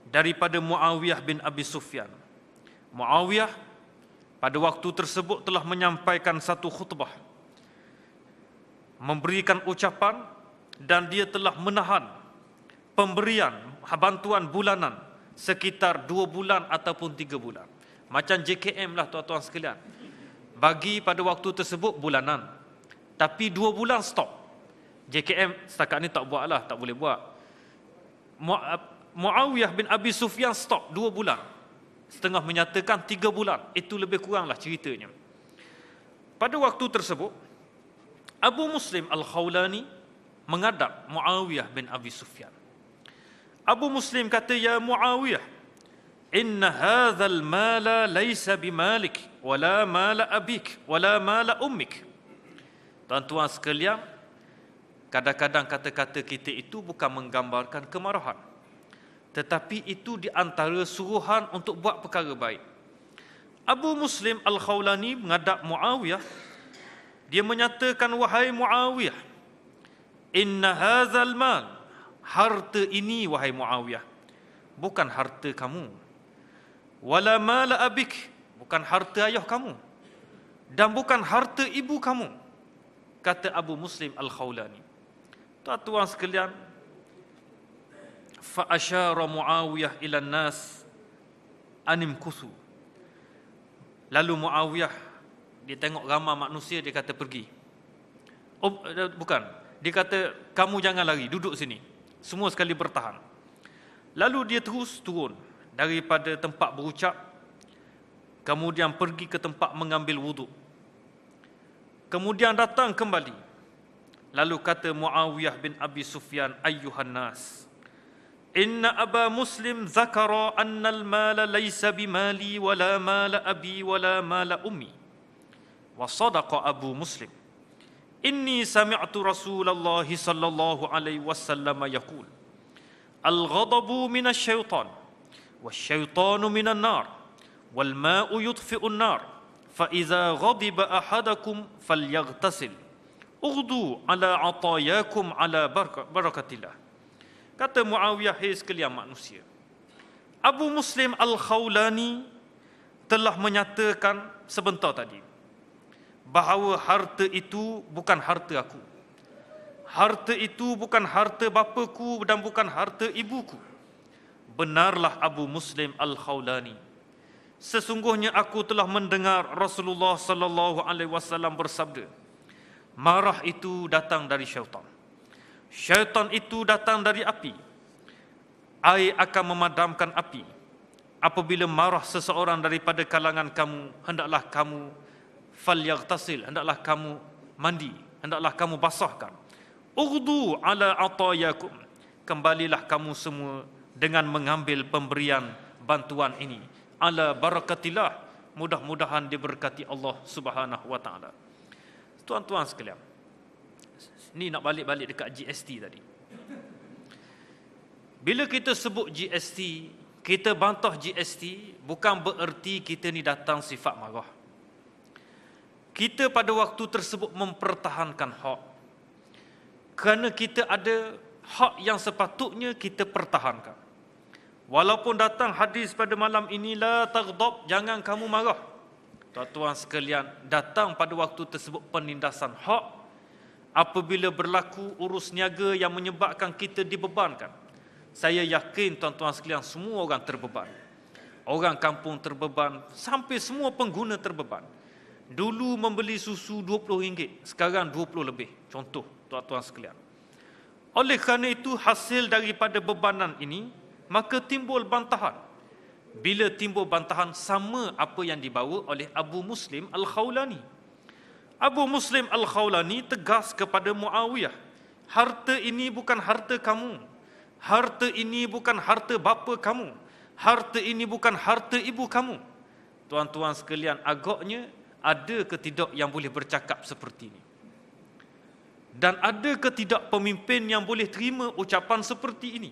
Speaker 1: daripada Muawiyah bin Abi Sufyan. Muawiyah pada waktu tersebut telah menyampaikan satu khutbah, memberikan ucapan, dan dia telah menahan pemberian bantuan bulanan sekitar 2 bulan ataupun 3 bulan. Macam JKM lah tuan-tuan sekalian. Bagi pada waktu tersebut bulanan, tapi 2 bulan stop. JKM setakat ni tak buat lah, tak boleh buat. Muawiyah bin Abi Sufyan stop 2 bulan. Setengah menyatakan 3 bulan. Itu lebih kuranglah ceritanya. Pada waktu tersebut, Abu Muslim Al-Khawlani menghadap Muawiyah bin Abi Sufyan. Abu Muslim kata, "Ya Muawiyah, inna hadzal mala laysa bimalik wala mala abik wala mala ummik." Tuan-tuan sekalian, kadang-kadang kata-kata kita itu bukan menggambarkan kemarahan, tetapi itu di antara suruhan untuk buat perkara baik. Abu Muslim Al-Khawlani menghadap Muawiyah, dia menyatakan, "Wahai Muawiyah, inna hadzal mal, harta ini wahai Muawiyah, bukan harta kamu. Wala mala abik, bukan harta ayah kamu, dan bukan harta ibu kamu," kata Abu Muslim Al-Khawlani. Tuan-tuan sekalian, fa asyara Muawiyah ila nas animkusu. Lalu Muawiyah, dia tengok ramai manusia, dia kata pergi. Oh, bukan, dia kata kamu jangan lari, duduk sini. Semua sekali bertahan. Lalu dia terus turun daripada tempat berucap, kemudian pergi ke tempat mengambil wuduk. Kemudian datang kembali. Lalu kata Muawiyah bin Abi Sufyan, "Ayyuhan nas, inna Aba Muslim zakara anna al-mala laysa bimali wala mala abi wala mala ummi. Wa sadaqa Abu Muslim. Inni sami'tu Rasulullah sallallahu alaihi wasallam yaqul, al-ghadabu minasy syaitan wasyaitanu minan nar wal ma'u yudfi'un nar fa idza ghadiba ahadakum falyaghtasil ughdu ala atayakum ala barakatillah." Kata Muawiyah, "Hai sekalian manusia, Abu Muslim Al-Khawlani telah menyatakan sebentar tadi bahawa harta itu bukan harta aku. Harta itu bukan harta bapaku dan bukan harta ibuku. Benarlah Abu Muslim Al-Khawlani. Sesungguhnya aku telah mendengar Rasulullah sallallahu alaihi wasallam bersabda, marah itu datang dari syaitan. Syaitan itu datang dari api. Air akan memadamkan api. Apabila marah seseorang daripada kalangan kamu, hendaklah kamu falyaghtasil, hendaklah kamu mandi, hendaklah kamu basahkan. Ughdu ala atayakum, kembalilah kamu semua dengan mengambil pemberian bantuan ini. Ala barakatillah, mudah-mudahan diberkati Allah Subhanahu wa taala. Tuan-tuan sekalian, ni nak balik-balik dekat GST tadi. Bila kita sebut GST, kita bantah GST, bukan bererti kita ni datang sifat marah. Kita pada waktu tersebut mempertahankan hak. Kerana kita ada hak yang sepatutnya kita pertahankan. Walaupun datang hadis pada malam ini, la taghdab, jangan kamu marah. Tuan-tuan sekalian, datang pada waktu tersebut penindasan hak apabila berlaku urus niaga yang menyebabkan kita dibebankan. Saya yakin tuan-tuan sekalian, semua orang terbeban. Orang kampung terbeban, sampai semua pengguna terbeban. Dulu membeli susu RM20, sekarang 20 lebih. Contoh, tuan-tuan sekalian. Oleh kerana itu, hasil daripada bebanan ini, maka timbul bantahan. Bila timbul bantahan, sama apa yang dibawa oleh Abu Muslim Al-Khawlani. Abu Muslim Al-Khawlani tegas kepada Muawiyah, harta ini bukan harta kamu. Harta ini bukan harta bapa kamu. Harta ini bukan harta ibu kamu. Tuan-tuan sekalian, agaknya ada ke tidak yang boleh bercakap seperti ini? Dan ada ke tidak pemimpin yang boleh terima ucapan seperti ini?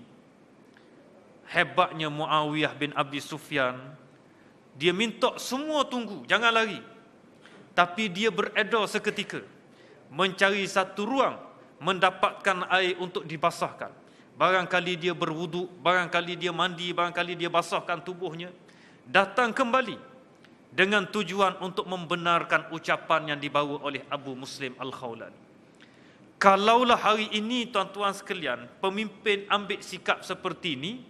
Speaker 1: Hebatnya Muawiyah bin Abi Sufyan, dia minta semua tunggu, jangan lari. Tapi dia beredar seketika, mencari satu ruang, mendapatkan air untuk dibasahkan. Barangkali dia berwuduk, barangkali dia mandi, barangkali dia basahkan tubuhnya. Datang kembali dengan tujuan untuk membenarkan ucapan yang dibawa oleh Abu Muslim Al-Khawlani. Kalaulah hari ini, tuan-tuan sekalian, pemimpin ambil sikap seperti ini,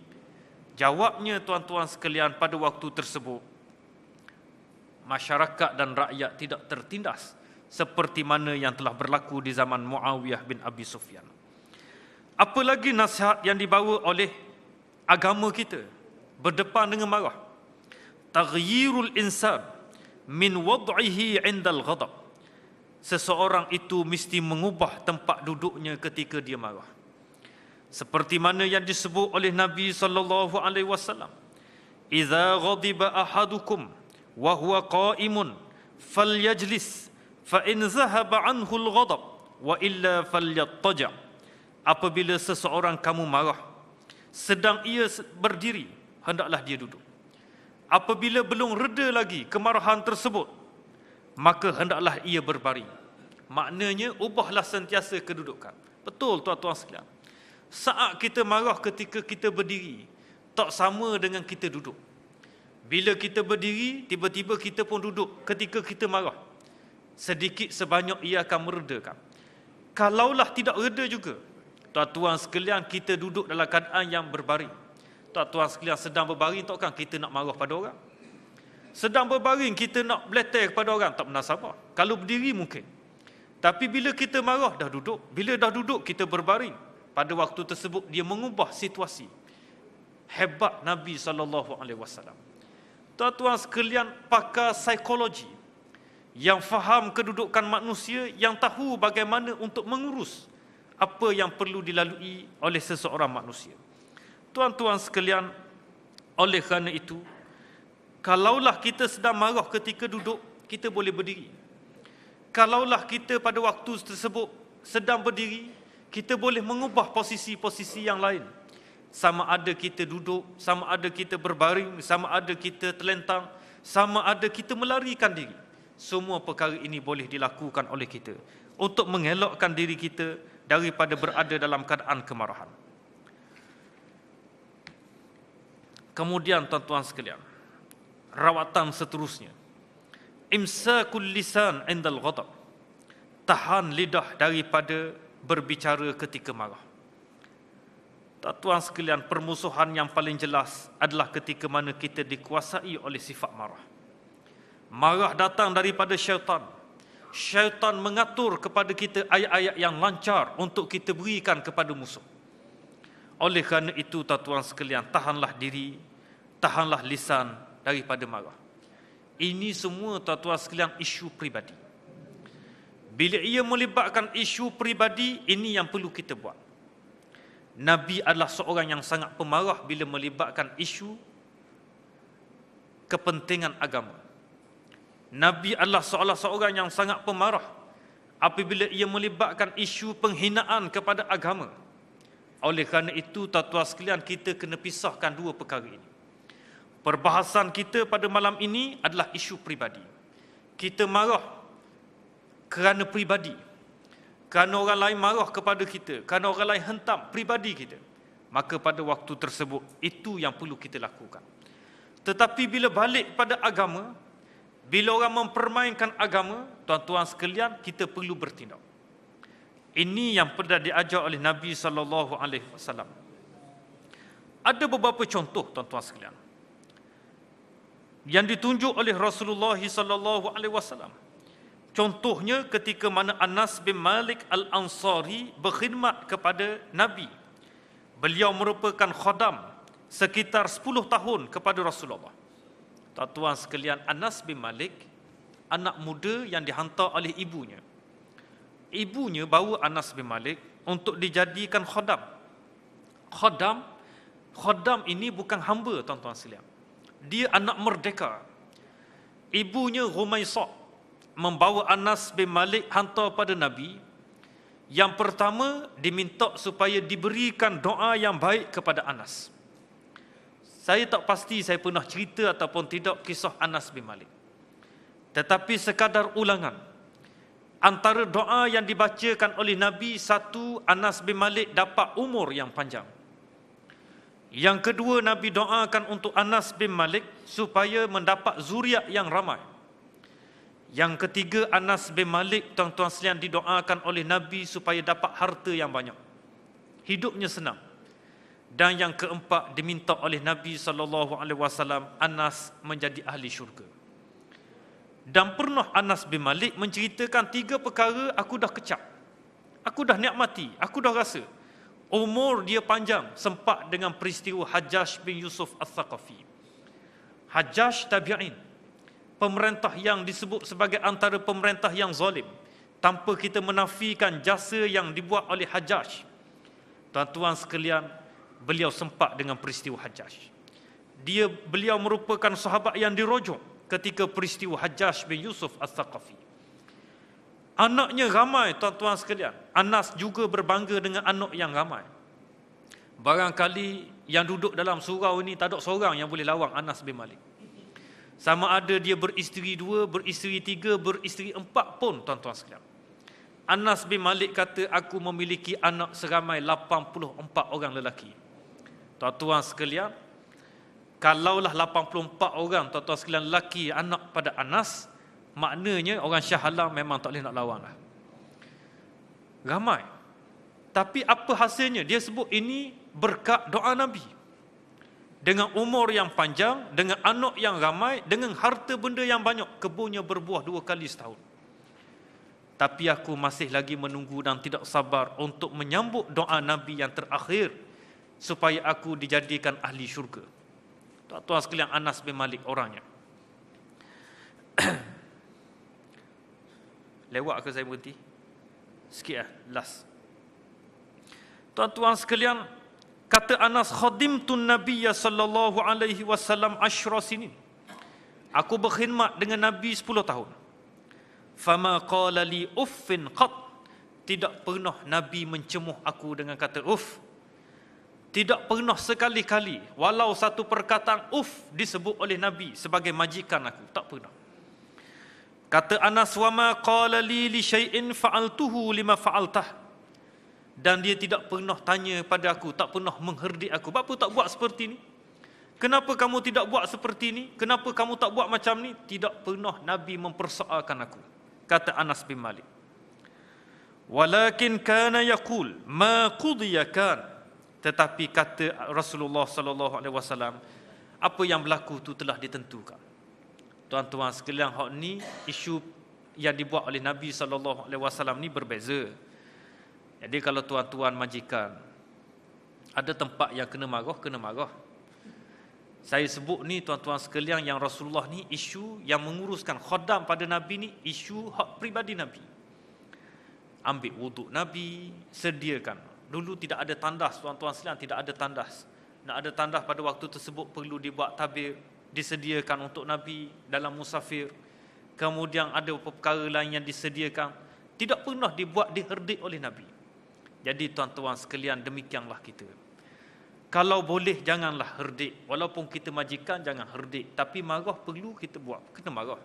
Speaker 1: jawabnya, tuan-tuan sekalian, pada waktu tersebut, masyarakat dan rakyat tidak tertindas seperti mana yang telah berlaku di zaman Muawiyah bin Abi Sufyan. Apalagi nasihat yang dibawa oleh agama kita, berdepan dengan marah. Taghyirul insan min wad'ihi 'indal ghadab. Seseorang itu mesti mengubah tempat duduknya ketika dia marah. Seperti mana yang disebut oleh Nabi SAW, "Idza ghadiba ahadukum wa huwa qa'imun falyajlis fa in zahaba anhu al-ghadab wa illa falyattaja." Apabila seseorang kamu marah sedang ia berdiri, hendaklah dia duduk. Apabila belum reda lagi kemarahan tersebut, maka hendaklah ia berbaring. Maknanya, ubahlah sentiasa kedudukan. Betul, tuan-tuan sekalian. Saat kita marah ketika kita berdiri, tak sama dengan kita duduk. Bila kita berdiri, tiba-tiba kita pun duduk ketika kita marah. Sedikit sebanyak ia akan meredakan. Kalaulah tidak reda juga, tuan-tuan sekalian, kita duduk dalam keadaan yang berbaring. Tuan-tuan sekalian, sedang berbaring, takkan kita nak marah pada orang? Sedang berbaring, kita nak beleter kepada orang, tak pernah sabar. Kalau berdiri mungkin. Tapi bila kita marah, dah duduk. Bila dah duduk, kita berbaring. Pada waktu tersebut, dia mengubah situasi. Hebat Nabi SAW. Tuan-tuan sekalian, pakar psikologi yang faham kedudukan manusia, yang tahu bagaimana untuk mengurus apa yang perlu dilalui oleh seseorang manusia. Tuan-tuan sekalian, oleh kerana itu, kalaulah kita sedang marah ketika duduk, kita boleh berdiri. Kalaulah kita pada waktu tersebut sedang berdiri, kita boleh mengubah posisi-posisi yang lain. Sama ada kita duduk, sama ada kita berbaring, sama ada kita terlentang, sama ada kita melarikan diri. Semua perkara ini boleh dilakukan oleh kita untuk mengelakkan diri kita daripada berada dalam keadaan kemarahan. Kemudian, tuan-tuan sekalian, rawatan seterusnya, imsakul lisan indal ghadab, tahan lidah daripada berbicara ketika marah. Tuan-tuan sekalian, permusuhan yang paling jelas adalah ketika mana kita dikuasai oleh sifat marah. Marah datang daripada syaitan. Syaitan mengatur kepada kita ayat-ayat yang lancar untuk kita berikan kepada musuh. Oleh kerana itu, tuan-tuan sekalian, tahanlah diri, tahanlah lisan daripada marah. Ini semua, tuan-tuan sekalian, isu peribadi. Bila ia melibatkan isu peribadi, ini yang perlu kita buat. Nabi adalah seorang yang sangat pemarah bila melibatkan isu kepentingan agama. Nabi adalah seorang yang sangat pemarah apabila ia melibatkan isu penghinaan kepada agama. Oleh kerana itu, tuan-tuan sekalian, kita kena pisahkan dua perkara ini. Perbahasan kita pada malam ini adalah isu peribadi. Kita marah kerana peribadi, kerana orang lain marah kepada kita, kerana orang lain hentam peribadi kita. Maka pada waktu tersebut, itu yang perlu kita lakukan. Tetapi bila balik pada agama, bila orang mempermainkan agama, tuan-tuan sekalian, kita perlu bertindak. Ini yang pernah diajar oleh Nabi SAW. Ada beberapa contoh, tuan-tuan sekalian, yang ditunjuk oleh Rasulullah SAW. Contohnya ketika mana Anas bin Malik Al-Ansari berkhidmat kepada Nabi. Beliau merupakan khadam sekitar 10 tahun kepada Rasulullah. Tuan-tuan sekalian, Anas bin Malik, anak muda yang dihantar oleh ibunya. Ibunya bawa Anas bin Malik untuk dijadikan khadam. Khadam ini bukan hamba, tuan-tuan sekalian. Dia anak merdeka. Ibunya Rumaisah membawa Anas bin Malik hantar pada Nabi. Yang pertama, diminta supaya diberikan doa yang baik kepada Anas. Saya tak pasti saya pernah cerita ataupun tidak kisah Anas bin Malik. Tetapi sekadar ulangan. Antara doa yang dibacakan oleh Nabi, satu, Anas bin Malik dapat umur yang panjang. Yang kedua, Nabi doakan untuk Anas bin Malik supaya mendapat zuriat yang ramai. Yang ketiga, Anas bin Malik, tuan-tuan sekalian, didoakan oleh Nabi supaya dapat harta yang banyak. Hidupnya senang. Dan yang keempat, diminta oleh Nabi SAW, Anas menjadi ahli syurga. Dan pernah Anas bin Malik menceritakan 3 perkara aku dah kecap. Aku dah nikmati, aku dah rasa. Umur dia panjang, sempat dengan peristiwa Hajjaj bin Yusuf Al-Thaqafi. Hajjaj tabi'in. Pemerintah yang disebut sebagai antara pemerintah yang zalim, tanpa kita menafikan jasa yang dibuat oleh Hajjaj. Tuan-tuan sekalian, beliau sempat dengan peristiwa Hajjaj. Beliau merupakan sahabat yang dirujuk ketika peristiwa Hajjaj bin Yusuf Al-Thaqafi. Anaknya ramai, tuan-tuan sekalian. Anas juga berbangga dengan anak yang ramai. Barangkali yang duduk dalam surau ini tak ada seorang yang boleh lawan Anas bin Malik. Sama ada dia beristeri 2, beristeri 3, beristeri 4 pun, tuan-tuan sekalian. Anas bin Malik kata, aku memiliki anak seramai 84 orang lelaki. Tuan-tuan sekalian, kalaulah 84 orang, tuan-tuan sekalian, lelaki anak pada Anas, maknanya orang Shah Alam memang tak boleh nak lawan lah. Ramai. Tapi apa hasilnya? Dia sebut ini berkat doa Nabi. Dengan umur yang panjang, dengan anak yang ramai, dengan harta benda yang banyak, kebunnya berbuah 2 kali setahun. Tapi aku masih lagi menunggu dan tidak sabar untuk menyambut doa Nabi yang terakhir, supaya aku dijadikan ahli syurga. Tuan-tuan sekalian, Anas bin Malik orangnya. Lewat ke saya berhenti? Sikit lah, last. Tuan-tuan sekalian, kata Anas, khadimtun Nabiyya sallallahu alaihi wasallam 10 sinin. Aku berkhidmat dengan Nabi 10 tahun. Fama qala li uffin qat. Tidak pernah Nabi mencemuh aku dengan kata uff. Tidak pernah sekali-kali walau satu perkataan uff disebut oleh Nabi sebagai majikan aku, tak pernah. Kata Anas, wa ma qala li syai'in fa'altuhu lima fa'altah. Dan dia tidak pernah tanya pada aku, tak pernah mengherdik aku. Kenapa tak buat seperti ini? Kenapa kamu tidak buat seperti ini? Kenapa kamu tak buat macam ni? Tidak pernah Nabi mempersoalkan aku. Kata Anas bin Malik. Walakin kana yaqul ma qudiya kan. Tetapi kata Rasulullah sallallahu alaihi wasallam, apa yang berlaku itu telah ditentukan. Tuan-tuan sekalian, hak ni isu yang dibuat oleh Nabi sallallahu alaihi wasallam ni berbeza. Jadi kalau tuan-tuan majikan ada tempat yang kena marah. Saya sebut ni tuan-tuan sekalian, yang Rasulullah ni isu yang menguruskan khadam pada Nabi ni, isu hak pribadi Nabi. Ambil wuduk Nabi, sediakan. Dulu tidak ada tandas, tuan-tuan sekalian, tidak ada tandas. Nak ada tandas pada waktu tersebut perlu dibuat tabir, disediakan untuk Nabi dalam musafir. Kemudian ada perkara lain yang disediakan, tidak pernah dibuat diherdik oleh Nabi. Jadi tuan-tuan sekalian, demikianlah kita. Kalau boleh janganlah herdik. Walaupun kita majikan jangan herdik. Tapi marah perlu kita buat. Kena marah.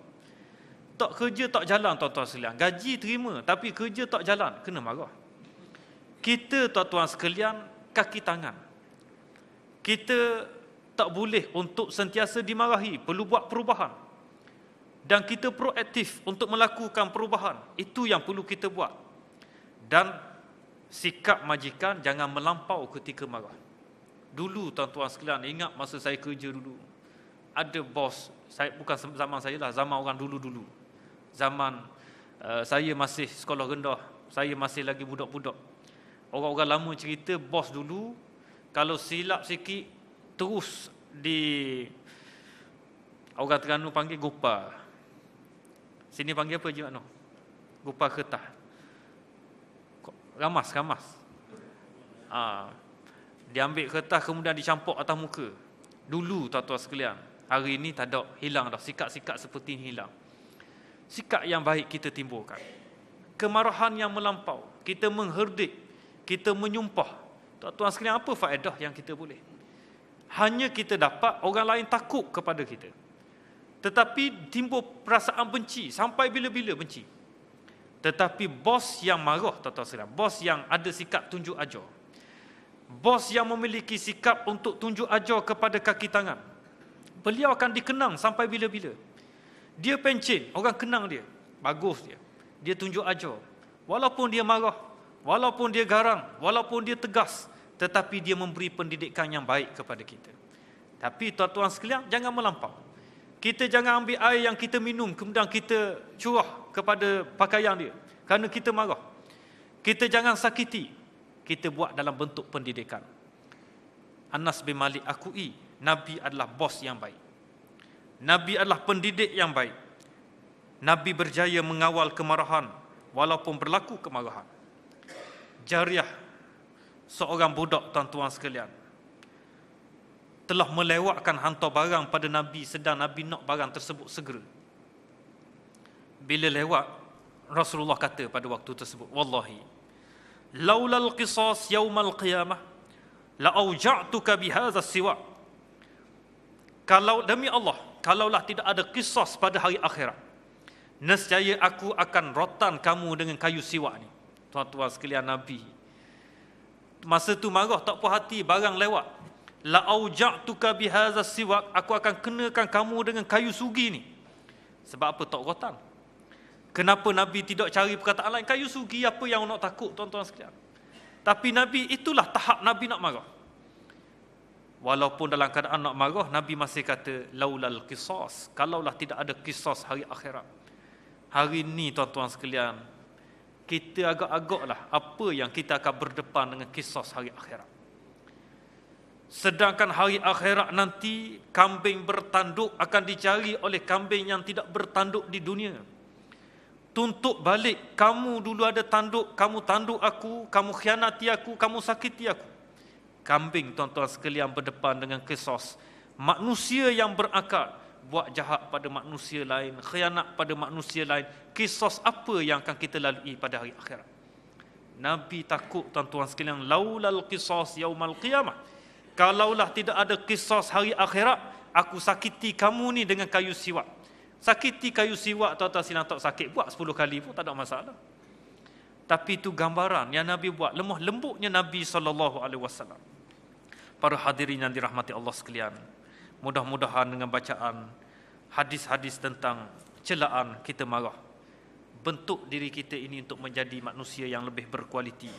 Speaker 1: Tak kerja tak jalan tuan-tuan sekalian. Gaji terima tapi kerja tak jalan. Kena marah. Kita tuan-tuan sekalian kaki tangan. Kita tak boleh untuk sentiasa dimarahi. Perlu buat perubahan. Dan kita proaktif untuk melakukan perubahan. Itu yang perlu kita buat. Dan sikap majikan jangan melampau ketika marah. Dulu tuan-tuan sekalian, ingat masa saya kerja dulu, ada bos, saya bukan zaman saya lah, zaman orang dulu-dulu. Zaman Saya masih sekolah rendah, saya masih lagi budak-budak. Orang-orang lama cerita bos dulu kalau silap sikit terus orang Terengganu panggil gupar. Sini panggil apa je makna? Gupar kertas. Ramas. Dia ambil kertas kemudian dicampur atas muka. Dulu tuan-tuan sekalian. Hari ini tak ada, hilang dah. Sikap-sikap seperti ini hilang. Sikap yang baik kita timbulkan. Kemarahan yang melampau, kita mengherdik, kita menyumpah. Tuan-tuan sekalian, apa faedah yang kita boleh? Hanya kita dapat orang lain takut kepada kita. Tetapi timbul perasaan benci, sampai bila-bila benci. Tetapi bos yang marah, tuan-tuan sekalian, bos yang ada sikap tunjuk ajar, bos yang memiliki sikap untuk tunjuk ajar kepada kaki tangan, beliau akan dikenang sampai bila-bila. Dia pencen, orang kenang dia, bagus dia. Dia tunjuk ajar. Walaupun dia marah, walaupun dia garang, walaupun dia tegas, tetapi dia memberi pendidikan yang baik kepada kita. Tapi tuan-tuan sekalian, jangan melampau. Kita jangan ambil air yang kita minum, kemudian kita curah kepada pakaian dia, kerana kita marah. Kita jangan sakiti, kita buat dalam bentuk pendidikan. Anas bin Malik akui, Nabi adalah bos yang baik. Nabi adalah pendidik yang baik. Nabi berjaya mengawal kemarahan walaupun berlaku kemarahan. Jariah, seorang budak tuan-tuan sekalian, telah melewatkan hantar barang pada Nabi sedang Nabi nak barang tersebut segera. Bila lewat, Rasulullah kata pada waktu tersebut, wallahi, laulal qisas yaumal qiyamah la auja'tuka bihadha siwak. Kalau demi Allah, kalaulah tidak ada qisas pada hari akhirat, nescaya aku akan rotan kamu dengan kayu siwak ni. Tuan-tuan sekalian, Nabi masa tu marah, tak puas hati, barang lewat. La auja'tuka bihadha siwak, aku akan kenakan kamu dengan kayu sugi ni. Sebab apa tak rotan? Kenapa Nabi tidak cari perkataan lain? Kayu sugi apa yang nak takut, tuan-tuan sekalian? Tapi Nabi, itulah tahap Nabi nak marah. Walaupun dalam keadaan nak marah, Nabi masih kata laulal qisas, kalaulah tidak ada qisas hari akhirat. Hari ini tuan-tuan sekalian, kita agak-agaklah apa yang kita akan berdepan dengan qisas hari akhirat. Sedangkan hari akhirat nanti, kambing bertanduk akan dicari oleh kambing yang tidak bertanduk di dunia. Tuntut balik, kamu dulu ada tanduk, kamu tanduk aku, kamu khianati aku, kamu sakiti aku. Kambing tuan-tuan sekalian berdepan dengan qisas. Manusia yang berakal buat jahat pada manusia lain, khianat pada manusia lain. Qisas apa yang akan kita lalui pada hari akhirat? Nabi takut tuan-tuan sekalian, laulal qisas yaumal qiyamah. Kalaulah tidak ada qisas hari akhirat, aku sakiti kamu ni dengan kayu siwak. Sakiti kayu siwak tuan-tuan sekalian tak sakit, buat 10 kali pun tak ada masalah. Tapi itu gambaran yang Nabi buat, lemah lembutnya Nabi SAW. Para hadirin yang dirahmati Allah sekalian, mudah-mudahan dengan bacaan hadis-hadis tentang celaan kita marah, bentuk diri kita ini untuk menjadi manusia yang lebih berkualiti,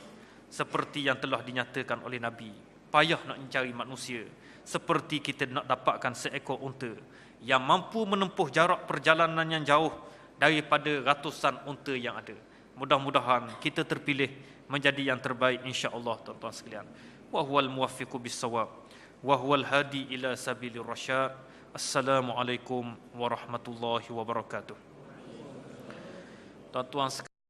Speaker 1: seperti yang telah dinyatakan oleh Nabi. Payah nak mencari manusia seperti kita nak dapatkan seekor unta yang mampu menempuh jarak perjalanan yang jauh daripada ratusan unta yang ada. Mudah-mudahan kita terpilih menjadi yang terbaik insya-Allah tuan-tuan sekalian. Wa huwal muwaffiqu bis-shawab wa huwal hadi ila sabilir rasyad. Assalamualaikum warahmatullahi wabarakatuh. Tuan-tuan